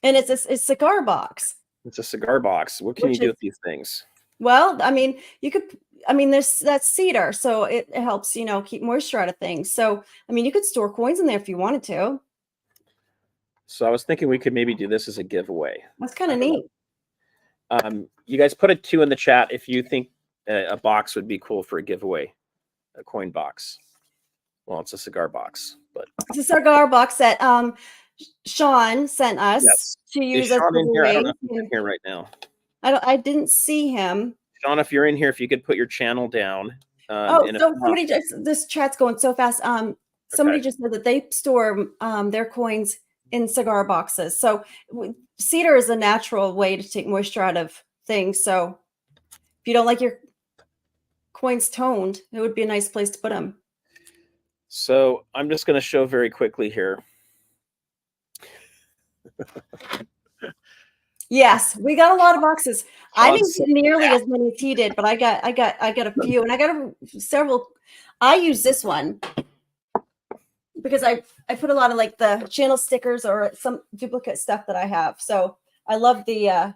And it's a cigar box. It's a cigar box. What can you do with these things? Well, I mean, that's cedar, so it helps, keep moisture out of things. So, I mean, you could store coins in there if you wanted to. So I was thinking we could maybe do this as a giveaway. That's kind of neat. You guys put a 2 in the chat if you think a box would be cool for a giveaway, a coin box. Well, it's a cigar box, but it's a cigar box that Sean sent us to use as a giveaway. I don't know if he's in here right now. I didn't see him. Sean, if you're in here, if you could put your channel down. This chat's going so fast. Somebody just said that they store their coins in cigar boxes. So cedar is a natural way to take moisture out of things. So if you don't like your coins toned, it would be a nice place to put them. So I'm just going to show very quickly here. Yes, we got a lot of boxes. I didn't get nearly as many as he did, but I got a few, and I got several. I use this one because I put a lot of like the channel stickers or some duplicate stuff that I have. So I love the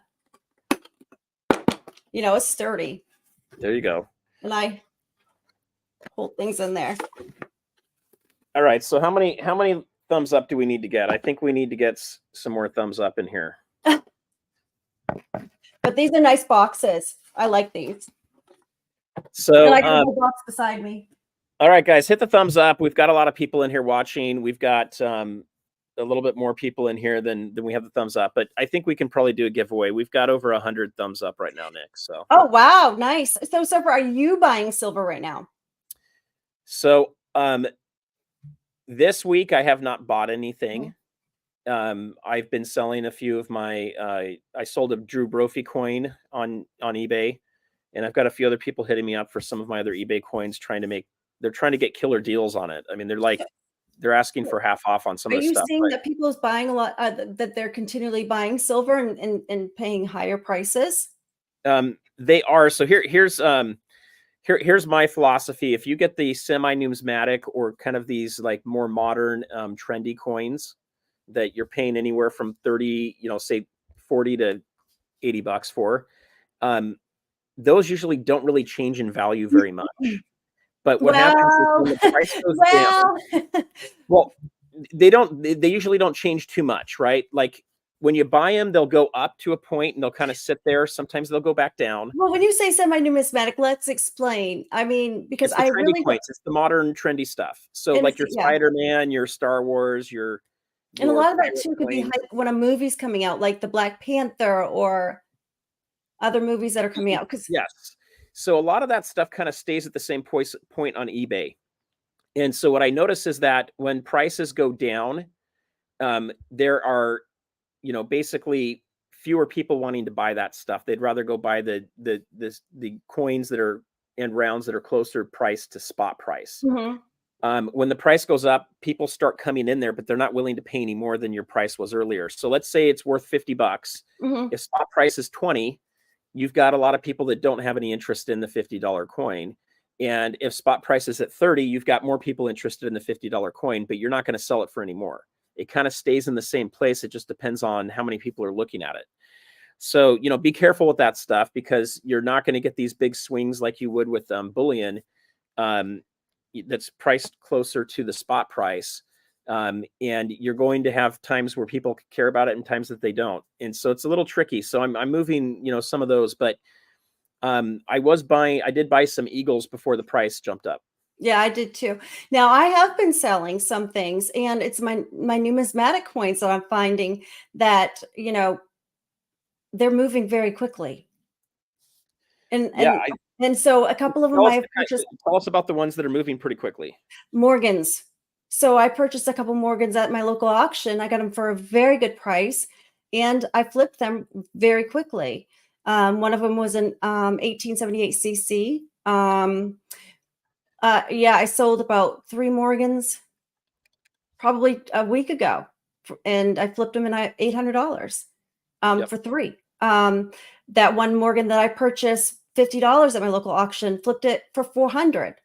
it's sturdy. There you go. And I hold things in there. All right. So how many thumbs up do we need to get? I think we need to get some more thumbs up in here. But these are nice boxes. I like these. So I got a whole box beside me. All right, guys, hit the thumbs up. We've got a lot of people in here watching. We've got a little bit more people in here than we have the thumbs up, but I think we can probably do a giveaway. We've got over 100 thumbs up right now, Nick. So oh wow, nice. So far, are you buying silver right now? So this week I have not bought anything. I've been selling a few of my I sold a Drew Brophy coin on eBay, and I've got a few other people hitting me up for some of my other eBay coins, they're trying to get killer deals on it. I mean, they're asking for half off on some of the stuff. Are you seeing that people is buying a lot, that they're continually buying silver and paying higher prices? They are. So here's my philosophy. If you get the semi-numismatic or kind of these like more modern trendy coins that you're paying anywhere from 30, say 40 to 80 bucks for, those usually don't really change in value very much. But what happens is when the price goes down, well, they usually don't change too much, right? Like when you buy them, they'll go up to a point and they'll kind of sit there. Sometimes they'll go back down. Well, when you say semi-numismatic, let's explain. I mean, because It's the I trendy really don't, coins. It's the modern trendy stuff. So and like your yeah. Spider-Man, your Star Wars, your And a lot of that pirate too could be coins. hype when a movie's coming out, like the Black Panther or other movies that are coming out. Because Yes. So a lot of that stuff kind of stays at the same point on eBay. And so what I notice is that when prices go down, there are, basically fewer people wanting to buy that stuff. They'd rather go buy the coins that are and rounds that are closer priced to spot price. When the price goes up, people start coming in there, but they're not willing to pay any more than your price was earlier. So let's say it's worth $50. If spot price is 20, you've got a lot of people that don't have any interest in the $50 coin. And if spot price is at 30, you've got more people interested in the $50 coin, but you're not going to sell it for any more. It kind of stays in the same place. It just depends on how many people are looking at it. So, be careful with that stuff, because you're not going to get these big swings like you would with bullion that's priced closer to the spot price. And you're going to have times where people care about it and times that they don't. And so it's a little tricky. So I'm moving, some of those, but I did buy some Eagles before the price jumped up. yeah, I did too. Now I have been selling some things, and it's my numismatic coins that I'm finding that, they're moving very quickly. And Yeah. so a couple of them I have purchased. Tell us about the ones that are moving pretty quickly. Morgans. So I purchased a couple Morgans at my local auction. I got them for a very good price, and I flipped them very quickly. One of them was an 1878 CC. Yeah, I sold about 3 Morgans probably a week ago, and I flipped them in $800 for 3. That one Morgan that I purchased $50 at my local auction, flipped it for 400.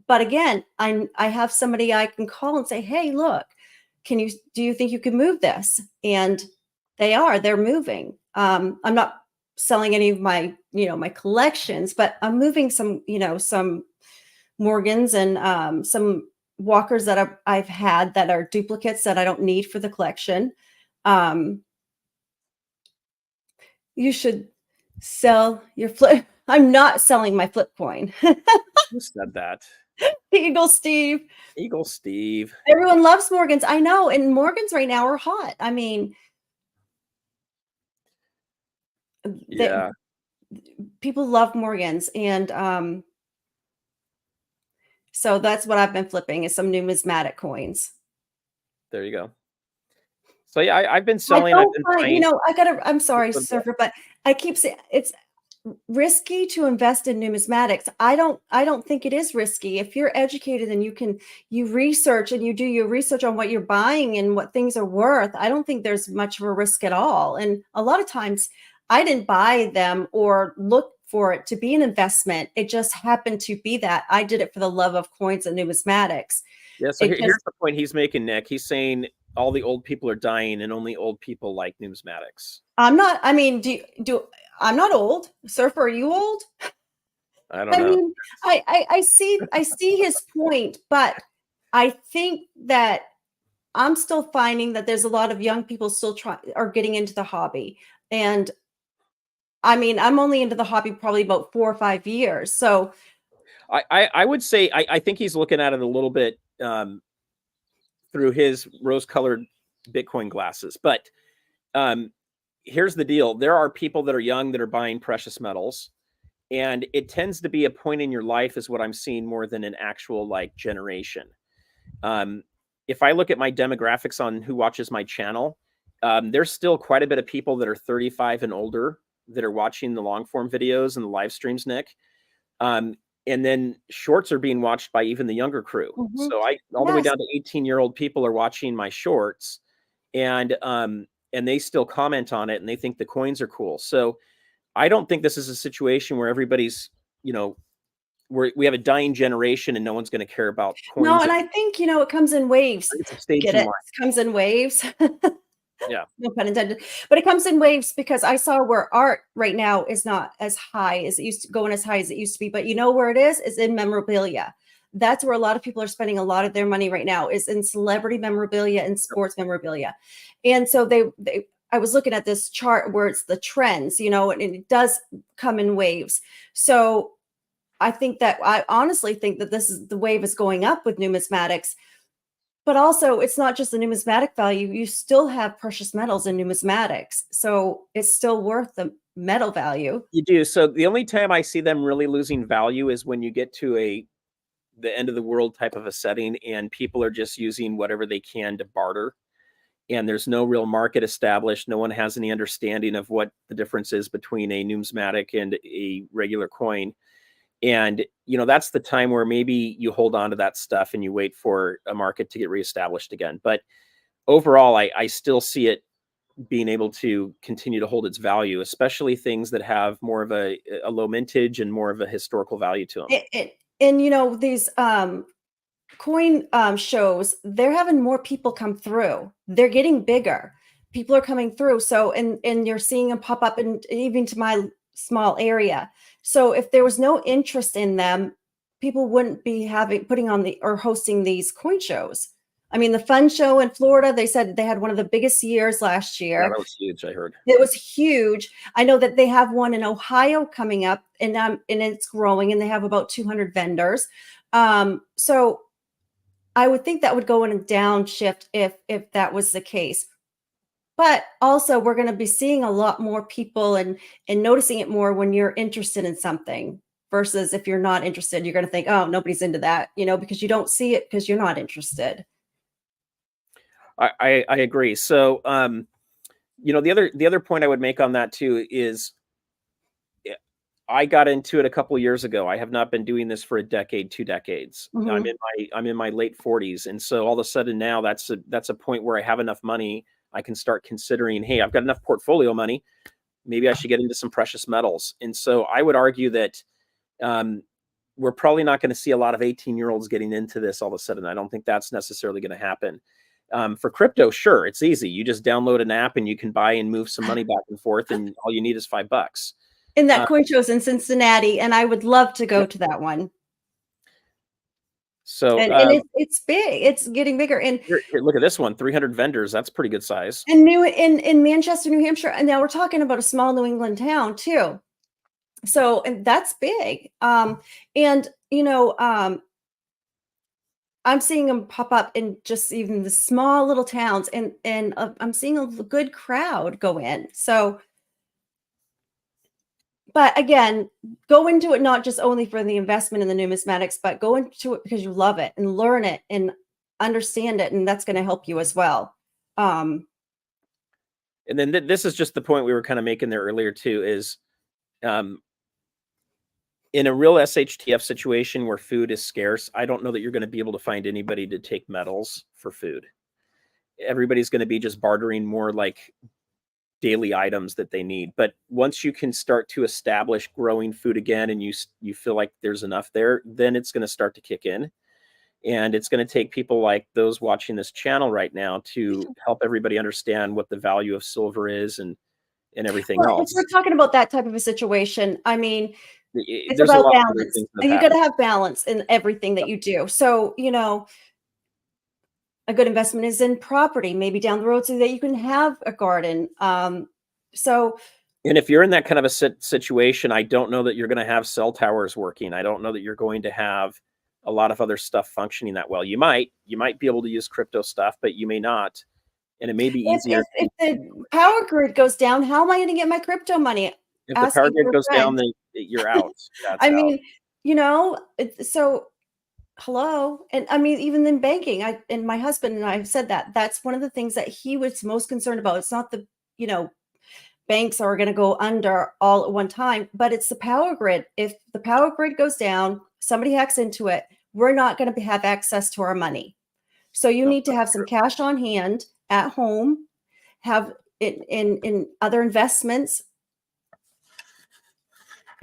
But again, I have somebody I can call and say, hey, look, do you think you can move this? And they're moving. I'm not selling any of my, my collections, but I'm moving some, some Morgans and some Walkers that I've had that are duplicates that I don't need for the collection. You should sell your flip. I'm not selling my flip coin. Who said that? Eagle Steve. Eagle Steve. Everyone loves Morgans. I know. And Morgans right now are hot. I mean, Yeah. People love Morgans. And so that's what I've been flipping, is some numismatic coins. There you go. So yeah, I've been selling. I'm sorry, Surfer, but I keep saying it's risky to invest in numismatics. I don't think it is risky. If you're educated and you research and you do your research on what you're buying and what things are worth, I don't think there's much of a risk at all. And a lot of times I didn't buy them or look for it to be an investment. It just happened to be that I did it for the love of coins and numismatics. Yeah. So here's the point he's making, Nick. He's saying all the old people are dying and only old people like numismatics. I'm not. I mean, I'm not old. Surfer, are you old? I don't know. Mean, I see his point, but I think that I'm still finding that there's a lot of young people still are getting into the hobby. And I mean, I'm only into the hobby probably about 4 or 5 years. So I would say I think he's looking at it a little bit through his rose-colored Bitcoin glasses. But here's the deal. There are people that are young that are buying precious metals. And it tends to be a point in your life is what I'm seeing more than an actual generation. If I look at my demographics on who watches my channel, there's still quite a bit of people that are 35 and older that are watching the long form videos and the live streams, Nick. And then shorts are being watched by even the younger crew. So all the way down to 18-year-old people are watching my shorts, and they still comment on it and they think the coins are cool. So I don't think this is a situation where everybody's, we have a dying generation and no one's going to care about coins. No, and I think, it comes in waves. It's a stage Get in it? life. It comes in waves. Yeah. No pun intended. But it comes in waves, because I saw where art right now is not as high as it used to, going as high as it used to be. But you know where it is in memorabilia. That's where a lot of people are spending a lot of their money right now, is in celebrity memorabilia and sports memorabilia. And so I was looking at this chart where it's the trends, you know, and it does come in waves. So I honestly think that the wave is going up with numismatics, but also it's not just the numismatic value. You still have precious metals in numismatics. So it's still worth the metal value. You do. So the only time I see them really losing value is when you get to the end of the world type of a setting and people are just using whatever they can to barter. And there's no real market established. No one has any understanding of what the difference is between a numismatic and a regular coin. And, you know, that's the time where maybe you hold on to that stuff and you wait for a market to get reestablished again. But overall, I still see it being able to continue to hold its value, especially things that have more of a low mintage and more of a historical value to them. And you know, these coin shows, they're having more people come through. They're getting bigger. People are coming through. So, and you're seeing them pop up and even to my small area. So if there was no interest in them, people wouldn't be putting on or hosting these coin shows. I mean, the fun show in Florida, they said they had one of the biggest years last Yeah, year. that was huge, I heard. It was huge. I know that they have one in Ohio coming up, and it's growing, and they have about 200 vendors. So I would think that would go in a downshift if that was the case. But also, we're going to be seeing a lot more people and noticing it more when you're interested in something versus if you're not interested, you're going to think, oh, nobody's into that, you know, because you don't see it because you're not interested. I agree. So, you know, the other point I would make on that too is I got into it a couple of years ago. I have not been doing this for a decade, 2 decades. Mhm. I'm in my late 40s, and so all of a sudden now that's a point where I have enough money. I can start considering, hey, I've got enough portfolio money. Maybe I should get into some precious metals. And so I would argue that um, we're probably not going to see a lot of 18-year-olds getting into this all of a sudden. I don't think that's necessarily going to happen. For crypto, sure, it's easy. You just download an app and you can buy and move some money back and forth, and all you need is $5. And Uh, that coin show's in Cincinnati, and I would love to go yep. to that one. So And it's big. It's getting bigger. here, look at this one, 300 vendors. That's pretty good size. And new in Manchester, New Hampshire, and now we're talking about a small New England town too. So, and that's big. And you know, I'm seeing them pop up in just even the small little towns, and I'm seeing a good crowd go in. So, but again, go into it not just only for the investment in the numismatics, but go into it because you love it and learn it and understand it, and that's going to help you as well. And then this is just the point we were kind of making there earlier too, is um, in a real SHTF situation where food is scarce, I don't know that you're going to be able to find anybody to take metals for food. Everybody's going to be just bartering more like daily items that they need. But once you can start to establish growing food again and you feel like there's enough there, then it's going to start to kick in. And it's going to take people like those watching this channel right now to help everybody understand what the value of silver is and everything Well, if else. we're talking about that type of a situation, I mean, it's There's a about lot of other balance. things that have You got to happened. have balance in everything that you do. So, you know, a good investment is in property, maybe down the road so that you can have a garden. So, And if you're in that kind of a situation, I don't know that you're going to have cell towers working. I don't know that you're going to have a lot of other stuff functioning that well. You might be able to use crypto stuff, but you may not. And it may be easier. if the power grid goes down, how am I going to get my crypto money? If the power Asking grid for a goes down, friend. then you're out. That's I out. mean, you know, so hello. And I mean, even in banking, and my husband and I have said that that's one of the things that he was most concerned about. It's not the, you know, banks are going to go under all at one time, but it's the power grid. If the power grid goes down, somebody hacks into it, we're not going to have access to our money. So you No, need to have some cash on hand at home, have it in other investments.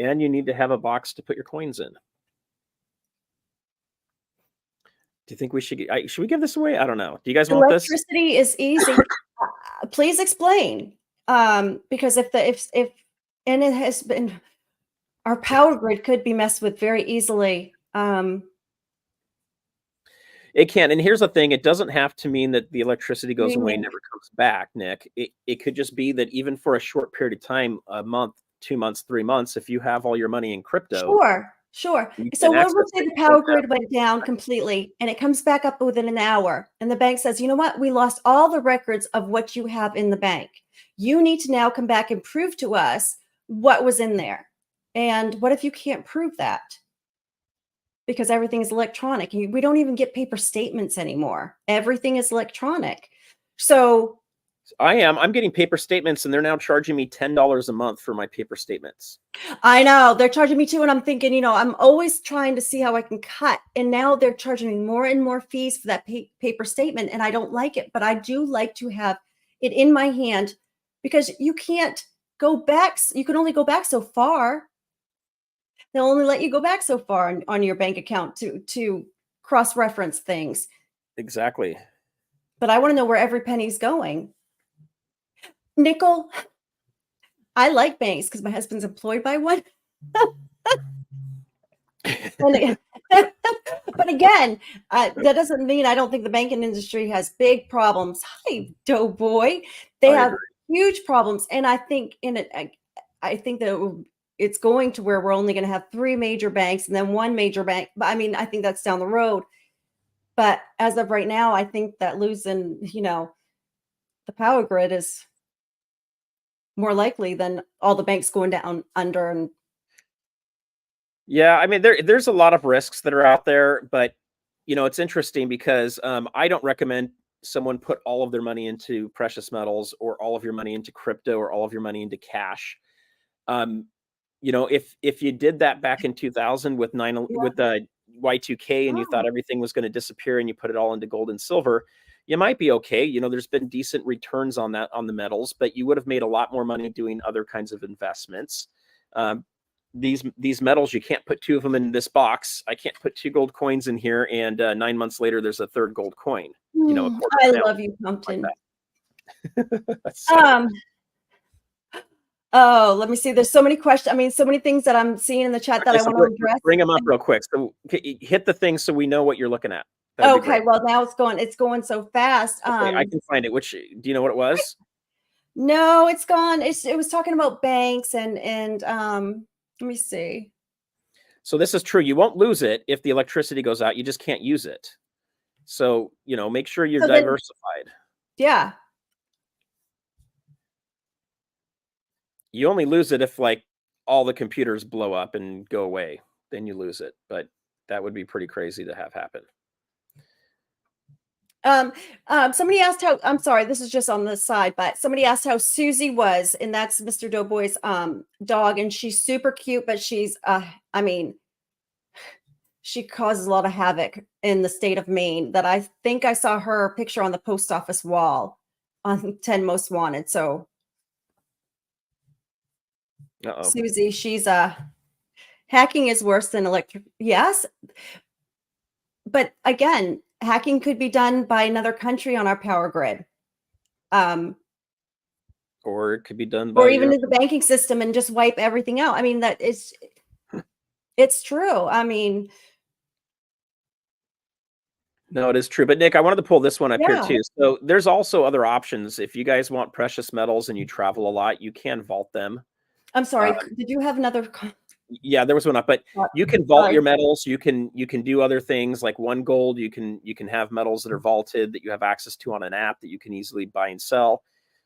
and you need to have a box to put your coins in. Do you think we should we give this away? I don't know. Do you guys want this? Electricity is easy. Please explain. Because if and it has been, our power grid could be messed with very easily. It can. And here's the thing, it doesn't have to mean that the electricity goes away and Streaming. never comes back, Nick. It could just be that even for a short period of time, a month, 2 months, 3 months, if you have all your money in crypto, Sure, sure. you So can when we access say it. the You don't power have grid went down completely and it comes back up within an hour, and the bank says, you know what? We lost all the records of what you have in the bank. You need to now come back and prove to us what was in there. And what if you can't prove that? Because everything is electronic. We don't even get paper statements anymore. Everything is electronic. So I'm getting paper statements, and they're now charging me $10 a month for my paper statements. I know they're charging me too. And I'm thinking, I'm always trying to see how I can cut. And now they're charging me more and more fees for that paper statement. And I don't like it, but I do like to have it in my hand because you can't go back. You can only go back so far. They'll only let you go back so far on your bank account to cross-reference things. Exactly. But I want to know where every penny's going. Nickel, I like banks because my husband's employed by one. But again, that doesn't mean I don't think the banking industry has big problems. Hi, Doughboy. They have huge problems, and I think I think that it's going to where we're only going to have 3 major banks and then 1 major bank. But I mean, I think that's down the road. But as of right now, I think that losing, the power grid is more likely than all the banks going down under. And yeah, I mean, there's a lot of risks that are out there, but it's interesting because I don't recommend someone put all of their money into precious metals or all of your money into crypto or all of your money into cash. If you did that back in 2000 with the Y2K and you thought everything was going to disappear and you put it all into gold and silver, you might be okay. There's been decent returns on the metals, but you would have made a lot more money doing other kinds of investments. These metals, you can't put 2 of them in this box. I can't put 2 gold coins in here, and 9 months later, there's a 3rd gold coin. I love you, Pumpkin. Like oh, let me see. There's so many questions. I mean, so many things that I'm seeing in the chat that I want to address. Bring them up real quick. So hit the thing so we know what you're looking at. Okay, well now it's going so fast. Okay, I can find it. Do you know what it was? No, it's gone. It was talking about banks and let me see. So this is true. You won't lose it if the electricity goes out. You just can't use it. So, make sure you're diversified. Yeah. You only lose it if all the computers blow up and go away. Then you lose it. But that would be pretty crazy to have happen. Somebody asked how, I'm sorry, this is just on the side, but somebody asked how Susie was, and that's Mr. Doughboy's dog, and she's super cute, but she's I mean, she causes a lot of havoc in the state of Maine. That I think I saw her picture on the post office wall on 10 Most Wanted. So Susie, she's hacking is worse than electric. Yes. But again, hacking could be done by another country on our power grid. Or it could be done by or even in the banking system and just wipe everything out. I mean, it's true. I mean, no, it is true. But Nick, I wanted to pull this one up here too. So there's also other options. If you guys want precious metals and you travel a lot, you can vault them. I'm sorry. Did you have another? Yeah, there was one up, but you can vault your metals. You can do other things like One Gold. You can have metals that are vaulted that you have access to on an app that you can easily buy and sell.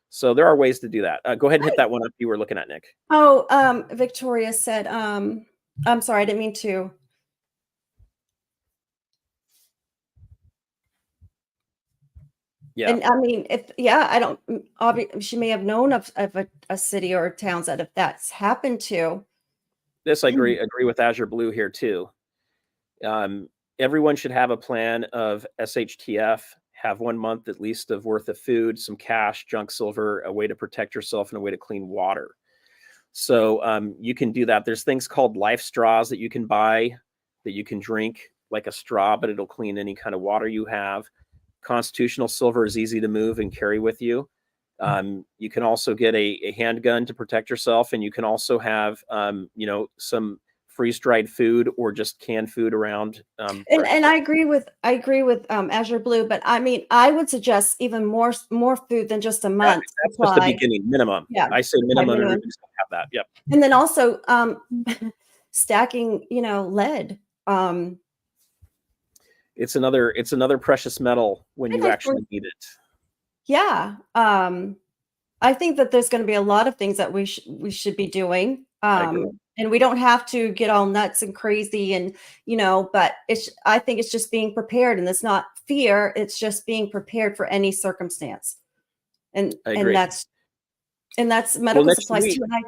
So there are ways to do that. Go ahead and hit that one up you were looking at, Nick. Oh, Victoria said, I'm sorry, I didn't mean to. Yeah. And I mean, I don't, obviously she may have known of a city or towns that if that's happened to. This I agree with Azure Blue here too. Everyone should have a plan of SHTF, have 1 month at least of worth of food, some cash, junk silver, a way to protect yourself, and a way to clean water. So you can do that. There's things called life straws that you can buy that you can drink like a straw, but it'll clean any kind of water you have. Constitutional silver is easy to move and carry with you. You can also get a handgun to protect yourself, and you can also have some freeze-dried food or just canned food around. And I agree with Azure Blue, but I mean, I would suggest even more food than just a month That's just the supply. beginning minimum. Yeah, I say minimum. minimum. Everybody's gonna have that. Yep. And then also stacking, lead. It's another precious metal when you actually need it. Yeah. I think that there's going to be a lot of things that we should be doing. And we don't have to get all nuts and crazy and, but I think it's just being prepared, and it's not fear. It's just being prepared for any circumstance. And that's medical supplies too. And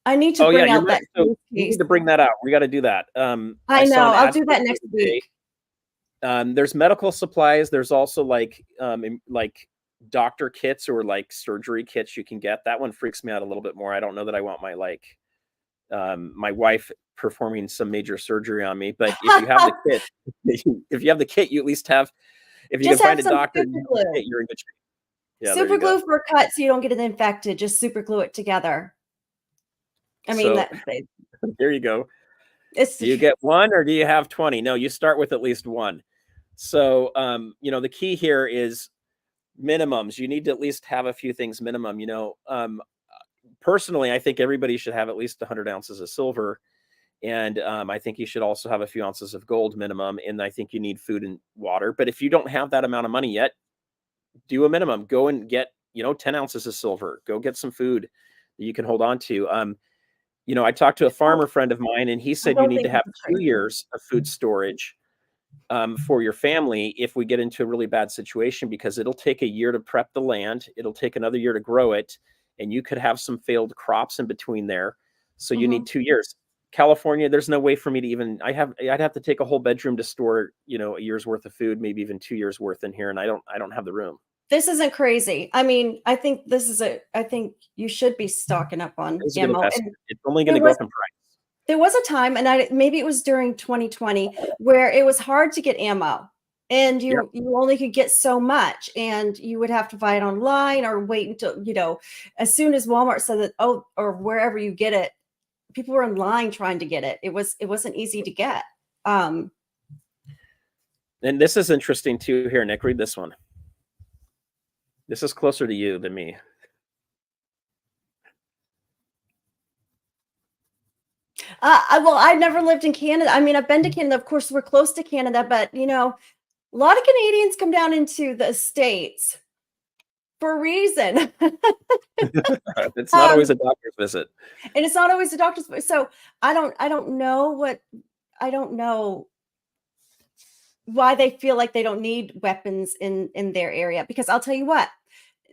I need to bring out that. So you need to bring that out. We got to do that. I know. I'll do that next week. There's medical supplies. There's also like doctor kits or like surgery kits you can get. That one freaks me out a little bit more. I don't know that I want my wife performing some major surgery on me, but if you have the kit, you at least have. If you can find a doctor, you're in good shape. Yeah, super glue for cuts so you don't get it infected. Just super glue it together. I mean, there you go. Do you get one or do you have 20? No, you start with at least one. So, the key here is minimums. You need to at least have a few things minimum. Personally, I think everybody should have at least 100 ounces of silver. And I think you should also have a few ounces of gold minimum. And I think you need food and water. But if you don't have that amount of money yet, do a minimum. Go and get, 10 ounces of silver. Go get some food that you can hold on to. I talked to a farmer friend of mine, and he said you need to have 2 years of food storage for your family if we get into a really bad situation, because it'll take a year to prep the land. It'll take another year to grow it. And you could have some failed crops in between there. So you need 2 years. California, there's no way for me to even, I'd have to take a whole bedroom to store, a year's worth of food, maybe even 2 years worth in here. And I don't have the room. This isn't crazy. I mean, I think I think you should be stocking up on ammo. It's only going to go up in price. There was a time, and maybe it was during 2020, where it was hard to get ammo. And you only could get so much, and you would have to buy it online or wait until, as soon as Walmart said that, or wherever you get it, people were in line trying to get it. It wasn't easy to get. And this is interesting too here, Nick, read this one. This is closer to you than me. Well, I've never lived in Canada. I mean, I've been to Canada. Of course, we're close to Canada, but, a lot of Canadians come down into the States for a reason. It's not always a doctor's visit. And it's not always a doctor's visit. So I don't know why they feel like they don't need weapons in their area. Because I'll tell you what,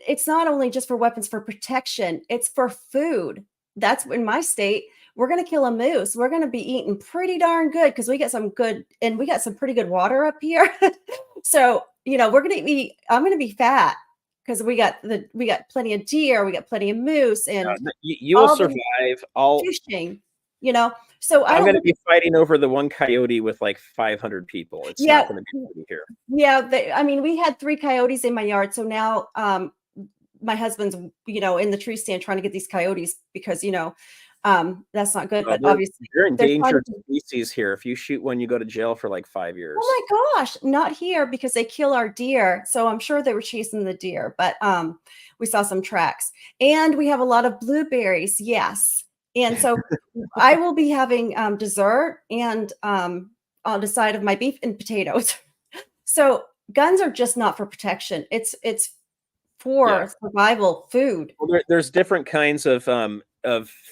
it's not only just for weapons for protection, it's for food. That's in my state. We're going to kill a moose. We're going to be eating pretty darn good because we got some pretty good water up here. So, I'm going to be fat because we got plenty of deer, we got plenty of moose, and you will survive all fishing, So I'm going to be fighting over the one coyote with like 500 people. It's not going to be pretty here. Yeah. We had 3 coyotes in my yard. So now, my husband's, in the tree stand trying to get these coyotes because, that's not good. But obviously, you're endangered species here. If you shoot one, you go to jail for like 5 years. Oh my gosh, not here because they kill our deer. So I'm sure they were chasing the deer, but we saw some tracks, and we have a lot of blueberries. Yes, and so I will be having dessert and on the side of my beef and potatoes. So guns are just not for protection. It's for survival food. Well, there's different kinds of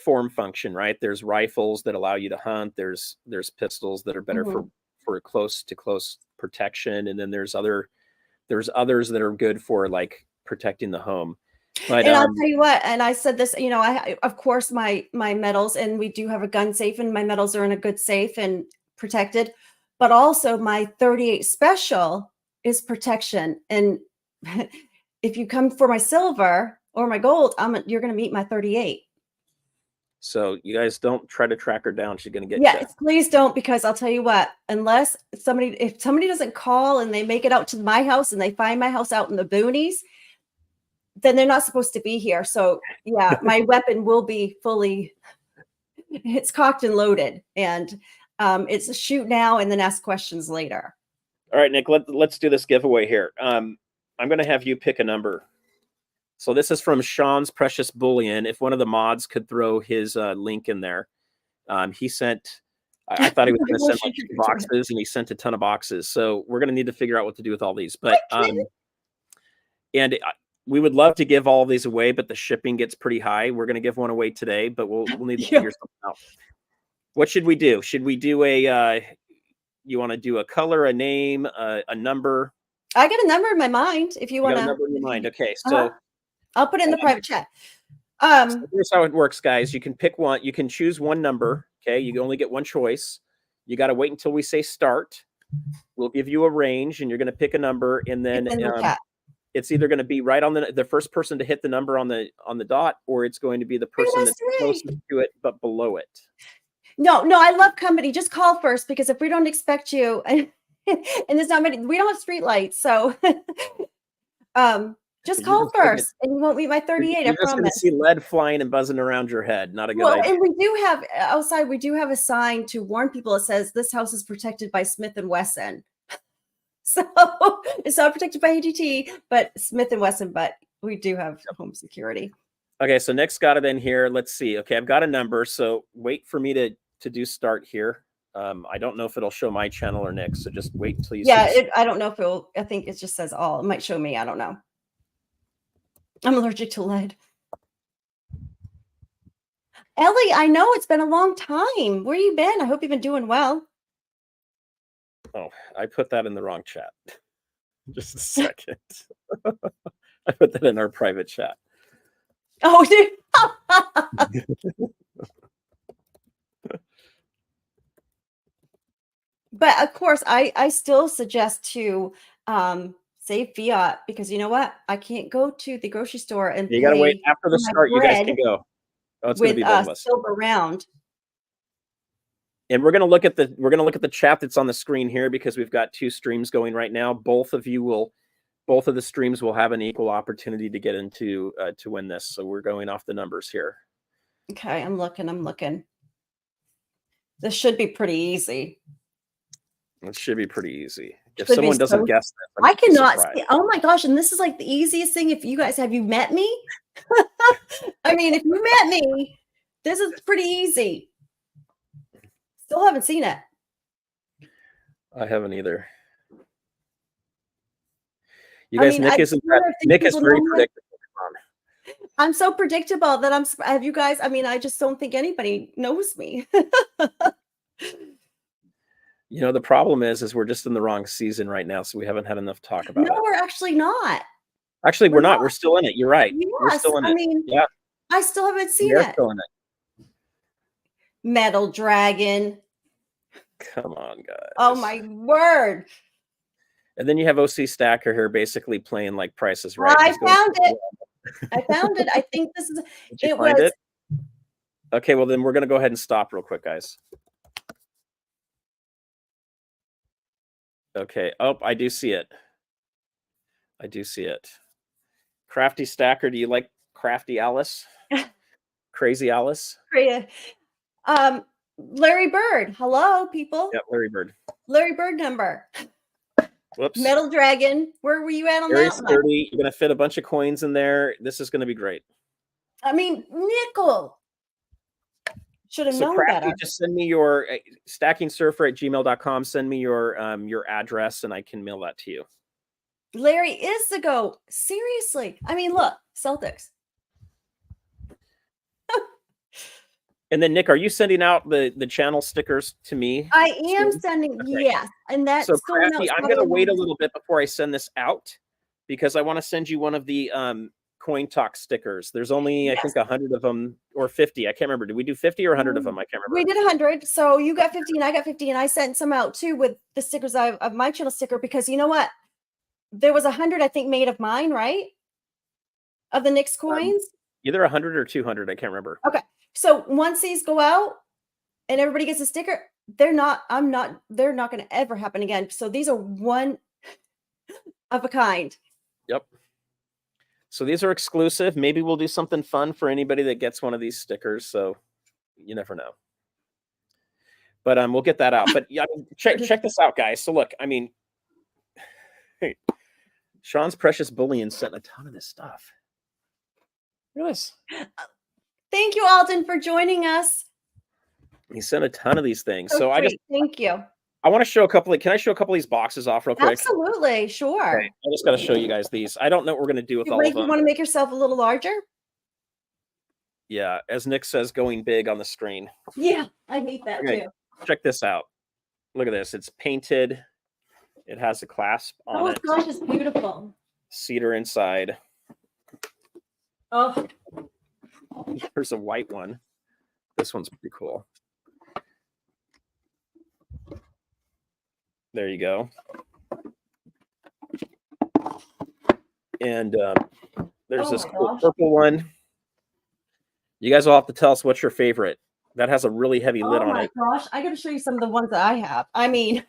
form function, right? There's rifles that allow you to hunt. There's pistols that are better for close to close protection, and then there's others that are good for like protecting the home. But and I'll tell you what, and I said this, I of course my medals, and we do have a gun safe, and my medals are in a good safe and protected, but also my 38 special is protection. And if you come for my silver or my gold, you're going to meet my 38. So you guys don't try to track her down. She's going to get you. Please don't, because I'll tell you what, if somebody doesn't call and they make it out to my house and they find my house out in the boonies, then they're not supposed to be here. So yeah, my weapon will be fully it's cocked and loaded, and it's a shoot now and then ask questions later. All right, Nick, let's do this giveaway here. I'm going to have you pick a number. So this is from Sean's Precious Bullion. If one of the mods could throw his link in there. He sent, I thought he was going to send like 2 boxes, and he sent a ton of boxes. So we're going to need to figure out what to do with all these. But we would love to give all of these away, but the shipping gets pretty high. We're going to give one away today, but we'll need to figure something out. What should we do? Should we do you want to do a color, a name, a number? I got a number in my mind. If you want a number in your mind, okay. So I'll put it in the private chat. So here's how it works, guys. You can pick one. You can choose one number. Okay, you only get one choice. You got to wait until we say start. We'll give you a range, and you're going to pick a number, and then it's either going to be right on the first person to hit the number on the dot, or it's going to be the person that's closest to it but below it. No, I love company. Just call first, because if we don't expect you, and there's not many, we don't have street lights, so just call first, and you won't meet my 38. You're just going to see lead flying and buzzing around your head. Not a good idea. And we do have outside. We do have a sign to warn people. It says this house is protected by Smith & Wesson. So it's not protected by AGT, but Smith & Wesson. But we do have home security. Okay, so Nick's got it in here. Let's see. Okay, I've got a number. So wait for me to do start here. I don't know if it'll show my channel or Nick. So just wait until you see. Yeah, I don't know if it'll. I think it just says all. It might show me. I don't know. I'm allergic to lead. Ellie, I know it's been a long time. Where you been? I hope you've been doing well. Oh, I put that in the wrong chat. Just a second. I put that in our private chat. Oh, dude. But of course, I still suggest to save fiat, because you know what? I can't go to the grocery store and you got to wait after the start. You guys can go. Oh, it's going to be a silver round. And we're going to look at the chat that's on the screen here, because we've got 2 streams going right now. Both of the streams will have an equal opportunity to get into to win this. So we're going off the numbers here. Okay, I'm looking. This should be pretty easy. It should be pretty easy. If someone doesn't guess that, I cannot see. Oh my gosh! And this is like the easiest thing. If you guys have you met me? I mean, if you met me, this is pretty easy. Still haven't seen it. I haven't either. You guys, Nick is very predictable. I'm so predictable that have you guys? I mean, I just don't think anybody knows me. You know, the problem is we're just in the wrong season right now, so we haven't had enough talk about it. No, we're actually not. Actually, we're not. We're still in it. You're right. Yes, we're still in it. Mean, yeah. I still haven't seen it. Still in it. Metal Dragon. Come on, guys. Oh my word. And then you have OC Stacker here basically playing like Price is Right. I found it. I think this is Did you find it? Okay, well then we're going to go ahead and stop real quick, guys. Okay. Oh, I do see it. Crafty Stacker. Do you like Crafty Alice? Crazy Alice? Larry Bird. Hello, people. Yep, Larry Bird. Larry Bird number. Whoops. Metal Dragon. Where were you at on Very that sturdy. one? You're going to fit a bunch of coins in there. This is going to be great. I mean, nickel. Should have known better. Just send me your stackingsurfer@gmail.com. Send me your address, and I can mail that to you. Larry is the GOAT. Seriously. I mean, look, Celtics. And then, Nick, are you sending out the channel stickers to me? I am sending, okay. Yes. And that's so Crafty, I'm going to wait a little bit before I send this out, because I want to send you one of the Coin Talk stickers. There's only, I think, 100 of them, or 50. I can't remember. Did we do 50 or 100 of them? I can't remember. We did 100. So you got 50 and I got 50. And I sent some out too with the stickers of my channel sticker, because you know what? There was 100, I think, made of mine, right? Of the Knicks coins. Either 100 or 200. I can't remember. Okay. So once these go out and everybody gets a sticker, they're not going to ever happen again. So these are one of a kind. Yep. So these are exclusive. Maybe we'll do something fun for anybody that gets one of these stickers. So You never know. But we'll get that out. But yeah, I mean, check this out, guys. So look, I mean, hey, Sean's Precious Bullion sent a ton of this stuff. Look at this. Thank you, Alden, for joining us. He sent a ton of these things. So I thank you. I want to show a couple of, can I show a couple of these boxes off real quick? Absolutely, sure. Okay, I just got to show you guys these. I don't know what we're going to do with all of them. You want to make yourself a little larger? Yeah, as Nick says, going big on the screen. Yeah, I hate that too. Check this out. Look at this. It's painted. It has a clasp on it. Oh gosh, it's beautiful. Cedar inside. Oh. There's a white one. This one's pretty cool. There you go. And there's this cool purple one. You guys will have to tell us what's your favorite. That has a really heavy lid on it. Oh my gosh, I got to show you some of the ones that I have. I mean,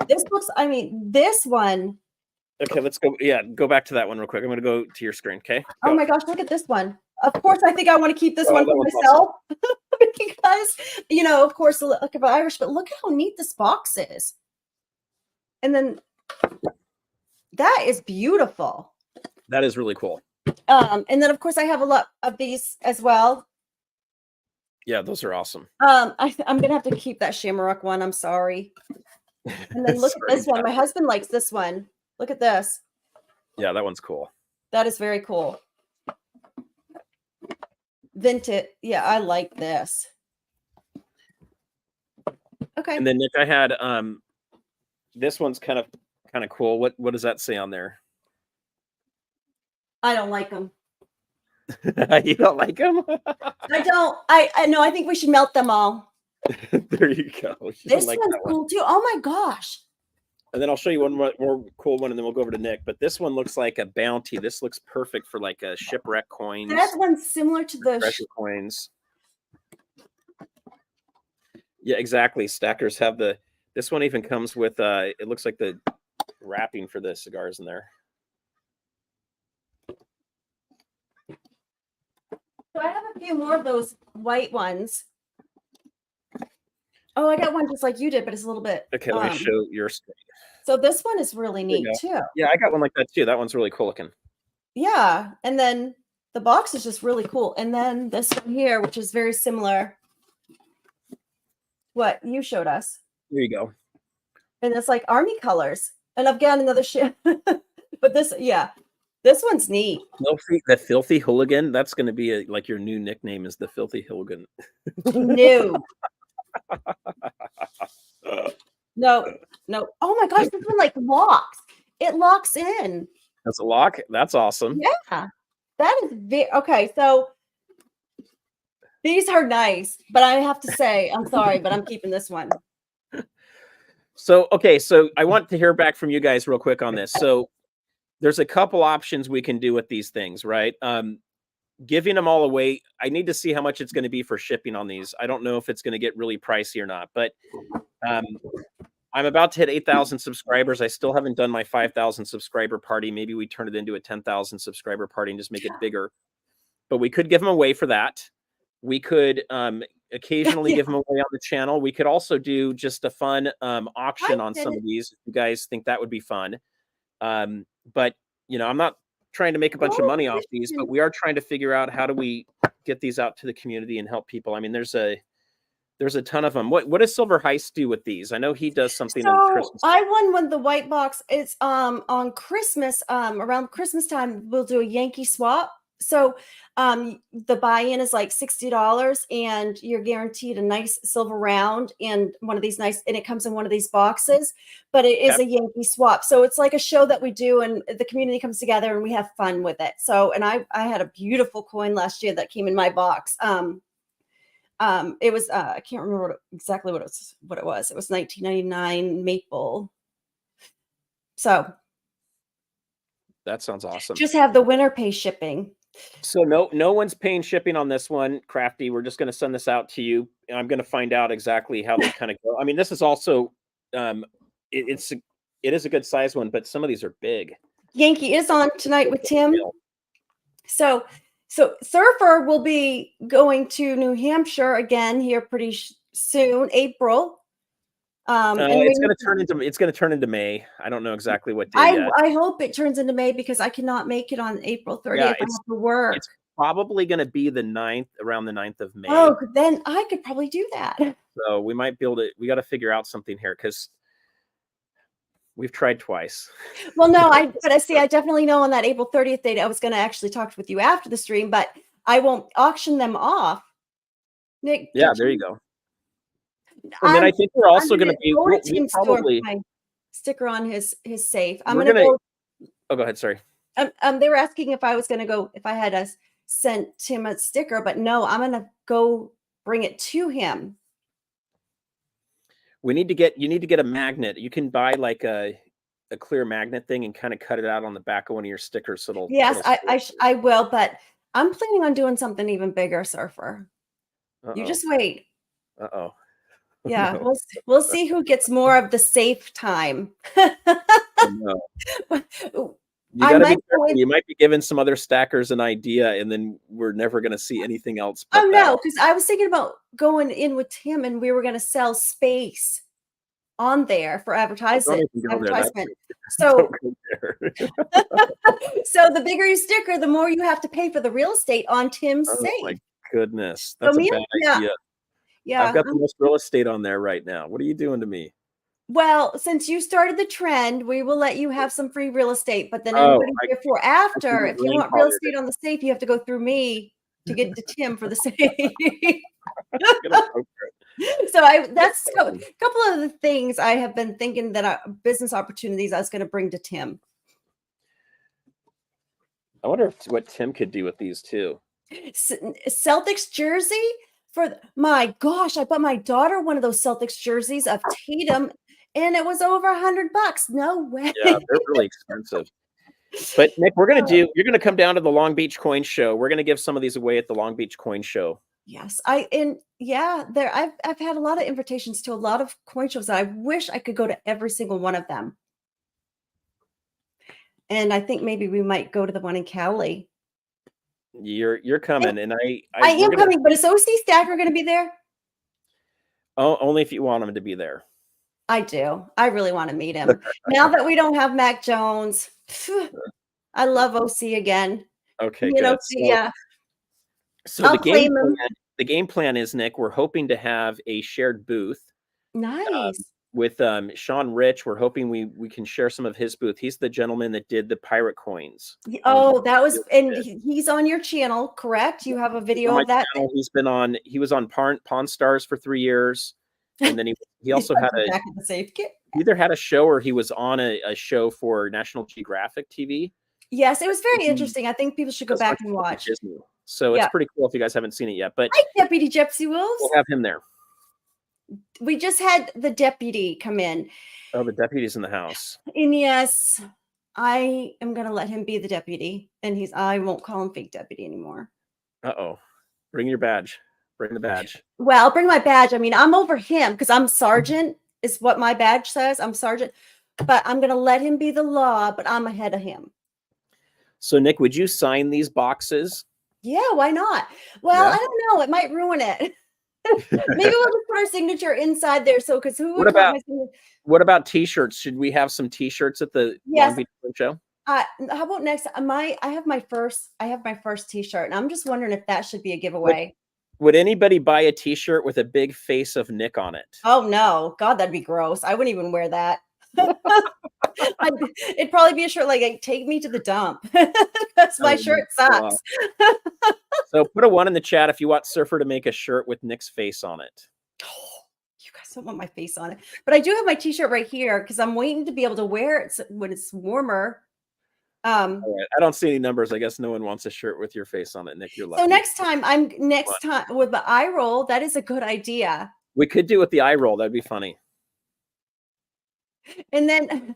this one. Okay, let's go. Yeah, go back to that one real quick. I'm going to go to your screen. Okay. Go. Oh my gosh, look at this one. Of course, I think I want to keep this one for myself because, you know, of course, look about Irish, but look how neat this box is. And then that is beautiful. That is really cool. And then, of course, I have a lot of these as well. Yeah, those are awesome. I'm going to have to keep that Shamrock one. I'm sorry. And then look at this one. My husband likes this one. Look at this. Yeah, that one's cool. That is very cool. Vintage. Yeah, I like this. Okay. And then Nick, I had this one's kind of cool. What does that say on there? I don't like them. You don't like them? I don't. I know. I think we should melt them all. There you go. This one's cool too. Oh my gosh. And then I'll show you one more cool one, and then we'll go over to Nick. But this one looks like a bounty. This looks perfect for like a shipwreck coins. That one's similar to the treasure coins. Yeah, exactly. Stackers have the. This one even comes with. It looks like the wrapping for the cigars in there. So I have a few more of those white ones. Oh, I got one just like you did, but it's a little bit. Okay, let me show your screen. So this one is really neat too. Yeah, I got one like that too. That one's really cool looking. Yeah, and then the box is just really cool. And then this one here, which is very similar. What you showed us. There you go. And it's like army colors. And I've got another ship. But this, yeah, this one's neat. The Filthy Hooligan. That's going to be like your new nickname is the Filthy Hooligan. No. No. Oh my gosh, this one like locks. It locks in. That's a lock. That's awesome. Yeah, that is okay. So these are nice, but I have to say, I'm sorry, but I'm keeping this one. So, okay. So I want to hear back from you guys real quick on this. So there's a couple options we can do with these things, right? Giving them all away. I need to see how much it's going to be for shipping on these. I don't know if it's going to get really pricey or not, but I'm about to hit 8,000 subscribers. I still haven't done my 5,000 subscriber party. Maybe we turn it into a 10,000 subscriber party and just make it bigger. But we could give them away for that. We could occasionally give them away on the channel. We could also do just a fun auction on some of these. If you guys think that would be fun. But, you know, I'm not trying to make a bunch of money off these, but we are trying to figure out how do we get these out to the community and help people. I mean, there's a ton of them. What does Silver Heist do with these? I know he does something on Christmas. I won one the white box. It's on Christmas, around Christmas time, we'll do a Yankee swap. So the buy-in is like $60 and you're guaranteed a nice silver round and one of these nice, and it comes in one of these boxes, but it is a Yankee swap. So it's like a show that we do and the community comes together and we have fun with it. So, and I had a beautiful coin last year that came in my box. It was I can't remember exactly what it was. It was 1999 maple. So that sounds awesome. Just have the winner pay shipping. So no one's paying shipping on this one, Crafty. We're just going to send this out to you. And I'm going to find out exactly how they kind of go. I mean, this is also it is a good size one, but some of these are big. Yankee is on tonight with Tim. So So Surfer will be going to New Hampshire again here pretty soon, April. And it's going to turn into May. I don't know exactly what day yet. I hope it turns into May because I cannot make it on April 30th. Yeah, I have to work. It's probably going to be the 9th, around the 9th of May. Oh, then I could probably do that. So we might be able to. We got to figure out something here because we've tried twice. Well, no, but I see. I definitely know on that April 30th date, I was going to actually talk with you after the stream, but I won't auction them off. Nick, Yeah, there you go. And then I think we're also going to be we'll probably sticker on his safe. I'm going to go. Oh, go ahead. Sorry. They were asking if I was going to go, if I had sent him a sticker, but no, I'm going to go bring it to him. You need to get a magnet. You can buy like a clear magnet thing and kind of cut it out on the back of one of your stickers. So yes, I will, but I'm planning on doing something even bigger, Surfer. You just wait. Uh-oh. Yeah, no. We'll see who gets more of the safe time. No. You might be giving some other stackers an idea, and then we're never going to see anything else. Oh no, because I was thinking about going in with Tim, and we were going to sell space on there for advertisement. So, so the bigger your sticker, the more you have to pay for the real estate on Tim's safe. Oh my goodness, that's a bad idea. Yeah, I've got the most real estate on there right now. What are you doing to me? Well, since you started the trend, we will let you have some free real estate. But then anybody before, after, if you want real estate on the safe, you have to go through me to get to Tim for the safe. So that's a couple of the things I have been thinking that business opportunities I was going to bring to Tim. I wonder what Tim could do with these too. Celtics jersey. My gosh, I bought my daughter one of those Celtics jerseys of Tatum, and it was over $100. No way. Yeah, they're really expensive. But Nick, you're going to come down to the Long Beach Coin Show. We're going to give some of these away at the Long Beach Coin Show. Yes, I've had a lot of invitations to a lot of coin shows. I wish I could go to every single one of them. And I think maybe we might go to the one in Cali. You're coming, and I am coming, but is OC Stacker going to be there? Oh, only if you want him to be there. I do. I really want to meet him. Now that we don't have Mac Jones, I love OC again. Okay, good. Yeah. So the game plan is, Nick, we're hoping to have a shared booth. Nice. With Sean Rich, we're hoping we can share some of his booth. He's the gentleman that did the pirate coins. Oh, that was, and he's on your channel, correct? You have a video of that? Channel. He was on Pawn Stars for 3 years. And then he also had either had a show or he was on a show for National Geographic TV. Yes, it was very interesting. I think people should go back and watch. Disney. So it's pretty cool if you guys haven't seen it yet. But hi, Deputy Gypsy Wolves. We'll have him there. We just had the deputy come in. Oh, the deputy's in the house. And yes, I am going to let him be the deputy. And I won't call him fake deputy anymore. Uh-oh. Bring your badge. Bring the badge. Well, I'll bring my badge. I mean, I'm over him because I'm sergeant is what my badge says. I'm sergeant. But I'm going to let him be the law, but I'm ahead of him. So, Nick, would you sign these boxes? Yeah, why not? Well, I don't know. It might ruin it. Maybe we'll just put our signature inside there. So, because what about T-shirts? Should we have some T-shirts at the Long Beach show? How about next? I have my first T-shirt, and I'm just wondering if that should be a giveaway. Would anybody buy a T-shirt with a big face of Nick on it? Oh no, God, that'd be gross. I wouldn't even wear that. It'd probably be a shirt like "Take me to the dump." That's my shirt sucks. So put a 1 in the chat if you want Surfer to make a shirt with Nick's face on it. Oh, you guys don't want my face on it, but I do have my T-shirt right here because I'm waiting to be able to wear it when it's warmer. All right. I don't see any numbers. I guess no one wants a shirt with your face on it, Nick. You're lucky. So next time with the eye roll, that is a good idea. We could do with the eye roll. That'd be funny. And then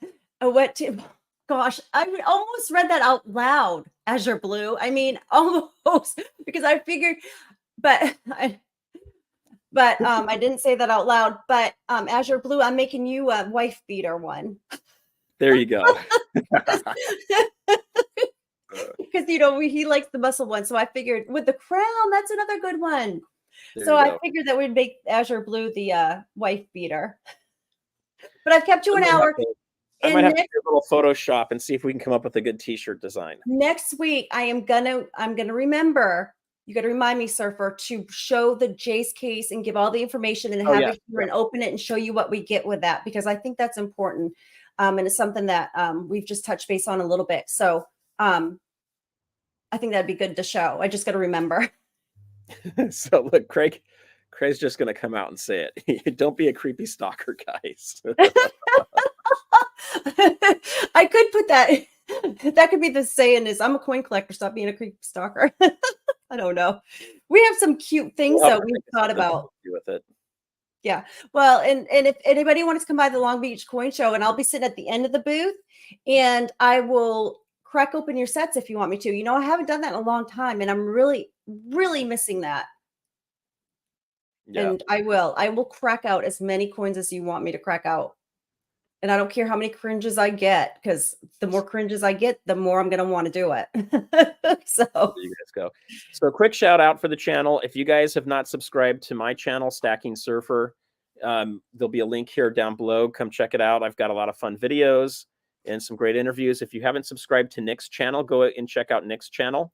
gosh, I almost read that out loud. Azure Blue. I mean, almost because I figured, but I didn't say that out loud. But Azure Blue, I'm making you a wife beater one. There you go. because he likes the muscle one. So I figured with the crown, that's another good one. There So you I go. figured that we'd make Azure Blue the wife beater. But I've kept you an hour. I might have to do a little Photoshop and see if we can come up with a good T-shirt design. Next week, I'm gonna remember. You got to remind me, Surfer, to show the Jace case and give all the information and have it here and open it and show you what we get with that, because I think that's important. And it's something that we've just touched base on a little bit. So I think that'd be good to show. I just got to remember. So look, Craig's just going to come out and say it. Don't be a creepy stalker, guys. I could put that. That could be the saying is, I'm a coin collector. Stop being a creepy stalker. I don't know. We have some cute things that we've thought about. With it. Yeah. Well, and if anybody wants to come by the Long Beach Coin Show, and I'll be sitting at the end of the booth, and I will crack open your sets if you want me to. I haven't done that in a long time, and I'm really, really missing that. Yeah. And I will crack out as many coins as you want me to crack out. And I don't care how many cringes I get, because the more cringes I get, the more I'm going to want to do it. So there you guys go. So a quick shout out for the channel. If you guys have not subscribed to my channel, Stacking Surfer, there'll be a link here down below. Come check it out. I've got a lot of fun videos and some great interviews. If you haven't subscribed to Nick's channel, go and check out Nick's channel.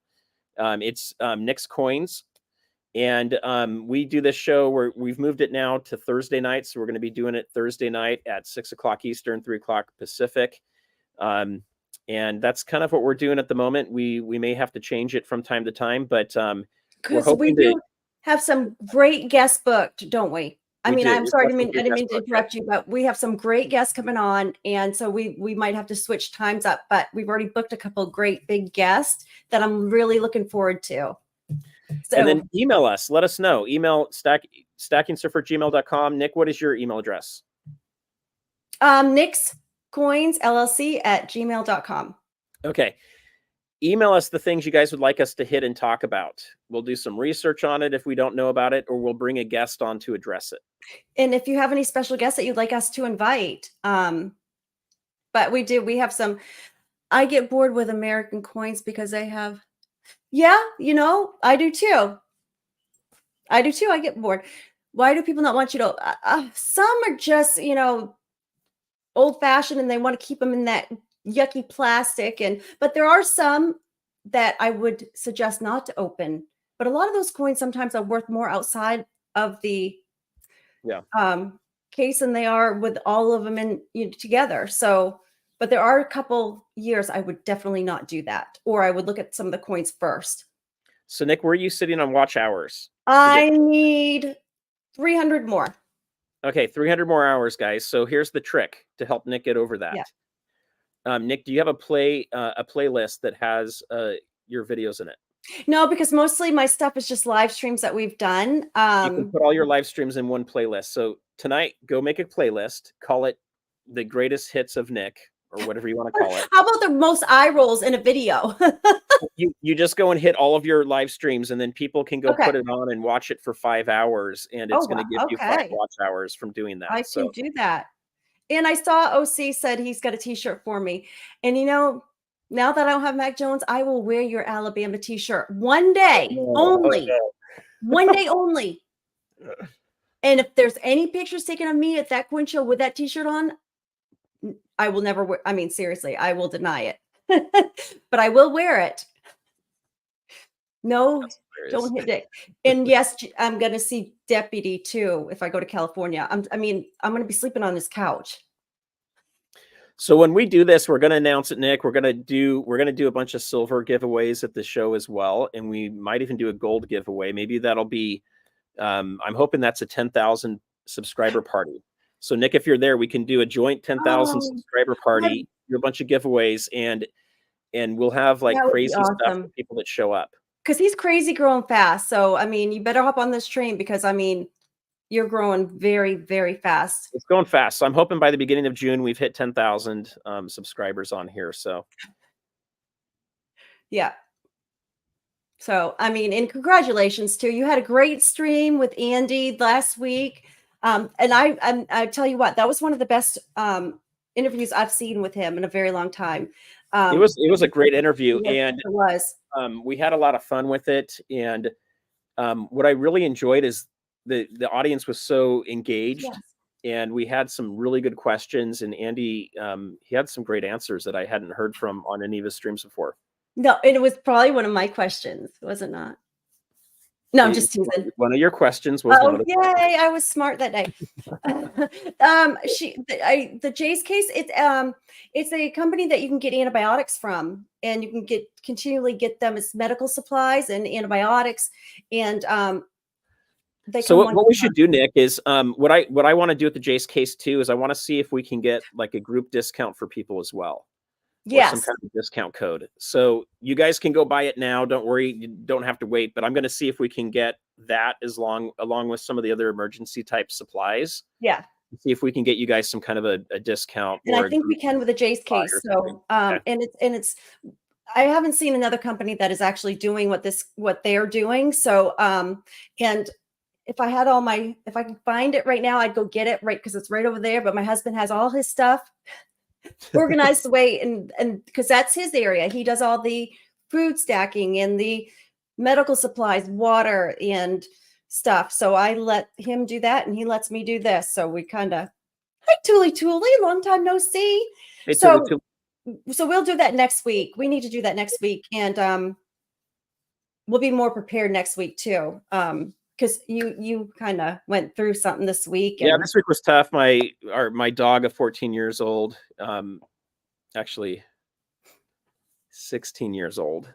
It's Nick's Coins. And we do this show where we've moved it now to Thursday nights. So we're going to be doing it Thursday night at 6 o'clock Eastern, 3 o'clock Pacific. And that's kind of what we're doing at the moment. We may have to change it from time to time, but we're hoping we do have some great guests booked, don't we? I mean, I'm sorry, I didn't mean to interrupt you, but we have some great guests coming on. And so we might have to switch times up, but we've already booked a couple of great big guests that I'm really looking forward to. So, and then email us. Let us know. Email stackingsurfer@gmail.com. Nick, what is your email address? Nick's Coins LLC at gmail.com. Okay. Email us the things you guys would like us to hit and talk about. We'll do some research on it if we don't know about it, or we'll bring a guest on to address it. And if you have any special guests that you'd like us to invite, but we have some. I get bored with American coins because they have. Yeah, I do too. I get bored. Why do people not want you to? Some are just, old fashioned, and they want to keep them in that yucky plastic. But there are some that I would suggest not to open. But a lot of those coins sometimes are worth more outside of the case than they are with all of them in together. So. But there are a couple years I would definitely not do that, or I would look at some of the coins first. So, Nick, where are you sitting on watch hours? I need 300 more. Okay, 300 more hours, guys. So here's the trick to help Nick get over that. Yeah. Nick, do you have a playlist that has your videos in it? No, because mostly my stuff is just live streams that we've done. You can put all your live streams in one playlist. So tonight, go make a playlist. Call it The Greatest Hits of Nick, or whatever you want to call it. How about the most eye rolls in a video? you just go and hit all of your live streams, and then people can go put it on and watch it for 5 hours, and it's going to give you 5 watch hours from doing that. I can do that. And I saw OC said he's got a t-shirt for me. And now that I don't have Mac Jones, I will wear your Alabama t-shirt one day only. One day only. And if there's any pictures taken of me at that coin show with that t-shirt on, I will never wear. I mean, seriously, I will deny it, but I will wear it. No, don't hit Dick. And yes, I'm going to see Deputy too if I go to California. I'm going to be sleeping on this couch. So when we do this, we're going to announce it, Nick. We're going to do a bunch of silver giveaways at the show as well, and we might even do a gold giveaway. Maybe that'll be. I'm hoping that's a 10,000 subscriber party. So Nick, if you're there, we can do a joint 10,000 subscriber party, do a bunch of giveaways, and we'll have like crazy stuff for people that show up. Because he's crazy growing fast. So you better hop on this train because you're growing very, very fast. It's going fast. So I'm hoping by the beginning of June we've hit 10,000 subscribers on here. So yeah. So and congratulations too. You had a great stream with Andy last week. And I tell you what, that was one of the best interviews I've seen with him in a very long time. It was a great interview, and it was. We had a lot of fun with it. And what I really enjoyed is the audience was so engaged, Yes. and we had some really good questions. And Andy, he had some great answers that I hadn't heard from on any of his streams before. No, it was probably one of my questions, was it not? No, I'm just teasing. One of your questions was one of the yay! I was smart that day. The Jay's case. It's a company that you can get antibiotics from, and you can continually get them as medical supplies and antibiotics, and they. So what we should do, Nick, is what I want to do with the Jace case too is I want to see if we can get like a group discount for people as well. Yes. Or some kind of discount code. So you guys can go buy it now. Don't worry, you don't have to wait. But I'm going to see if we can get that along with some of the other emergency type supplies. Yeah. See if we can get you guys some kind of a discount. And I think we can with the Jace case. So and it's I haven't seen another company that is actually doing what they're doing. So and if I had if I could find it right now, I'd go get it right because it's right over there. But my husband has all his stuff organized the way, and because that's his area. He does all the food stacking and the medical supplies, water and stuff. So I let him do that, and he lets me do this. So we kind of, hi Tooly, long time no see. Hey, so we'll do that next week. We need to do that next week, and we'll be more prepared next week too. Because you kind of went through something this week. Yeah, this week was tough. My dog of 14 years old, actually 16 years old.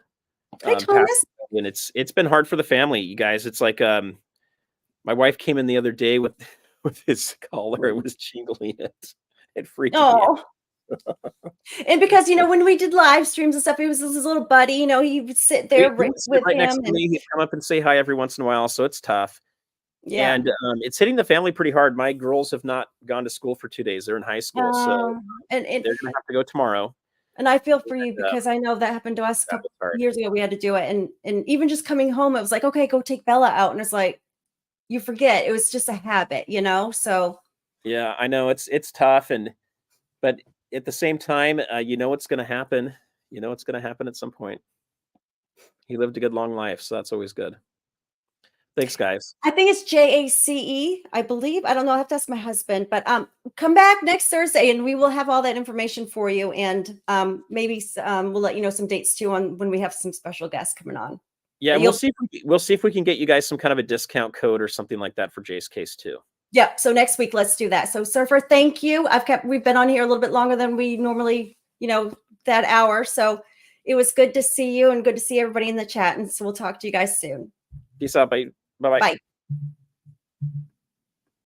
Hi, Thomas. And it's been hard for the family, you guys. It's like my wife came in the other day with his collar. It was jingling it. It freaked me out. And because when we did live streams and stuff, it was his little buddy. He would sit there with him next to me. He'd come up and say hi every once in a while. So it's tough. Yeah, and it's hitting the family pretty hard. My girls have not gone to school for 2 days. They're in high school, so and they're gonna have to go tomorrow. And I feel for you because I know that happened to us a couple years ago. We had to do it, and even just coming home, it was like, okay, go take Bella out, and it's like you forget. It was just a habit, So yeah, I know it's tough, but at the same time, what's going to happen. It's going to happen at some point. He lived a good long life, so that's always good. Thanks, guys. I think it's JACE, I believe. I don't know. I have to ask my husband, but come back next Thursday and we will have all that information for you. And maybe we'll let you know some dates too on when we have some special guests coming on. Yeah, we'll see if we can get you guys some kind of a discount code or something like that for Jay's case too. Yeah. So next week, let's do that. So Surfer, thank you. We've been on here a little bit longer than we normally, that hour. So it was good to see you and good to see everybody in the chat. And so we'll talk to you guys soon. Peace out. Bye. Bye-bye. Bye.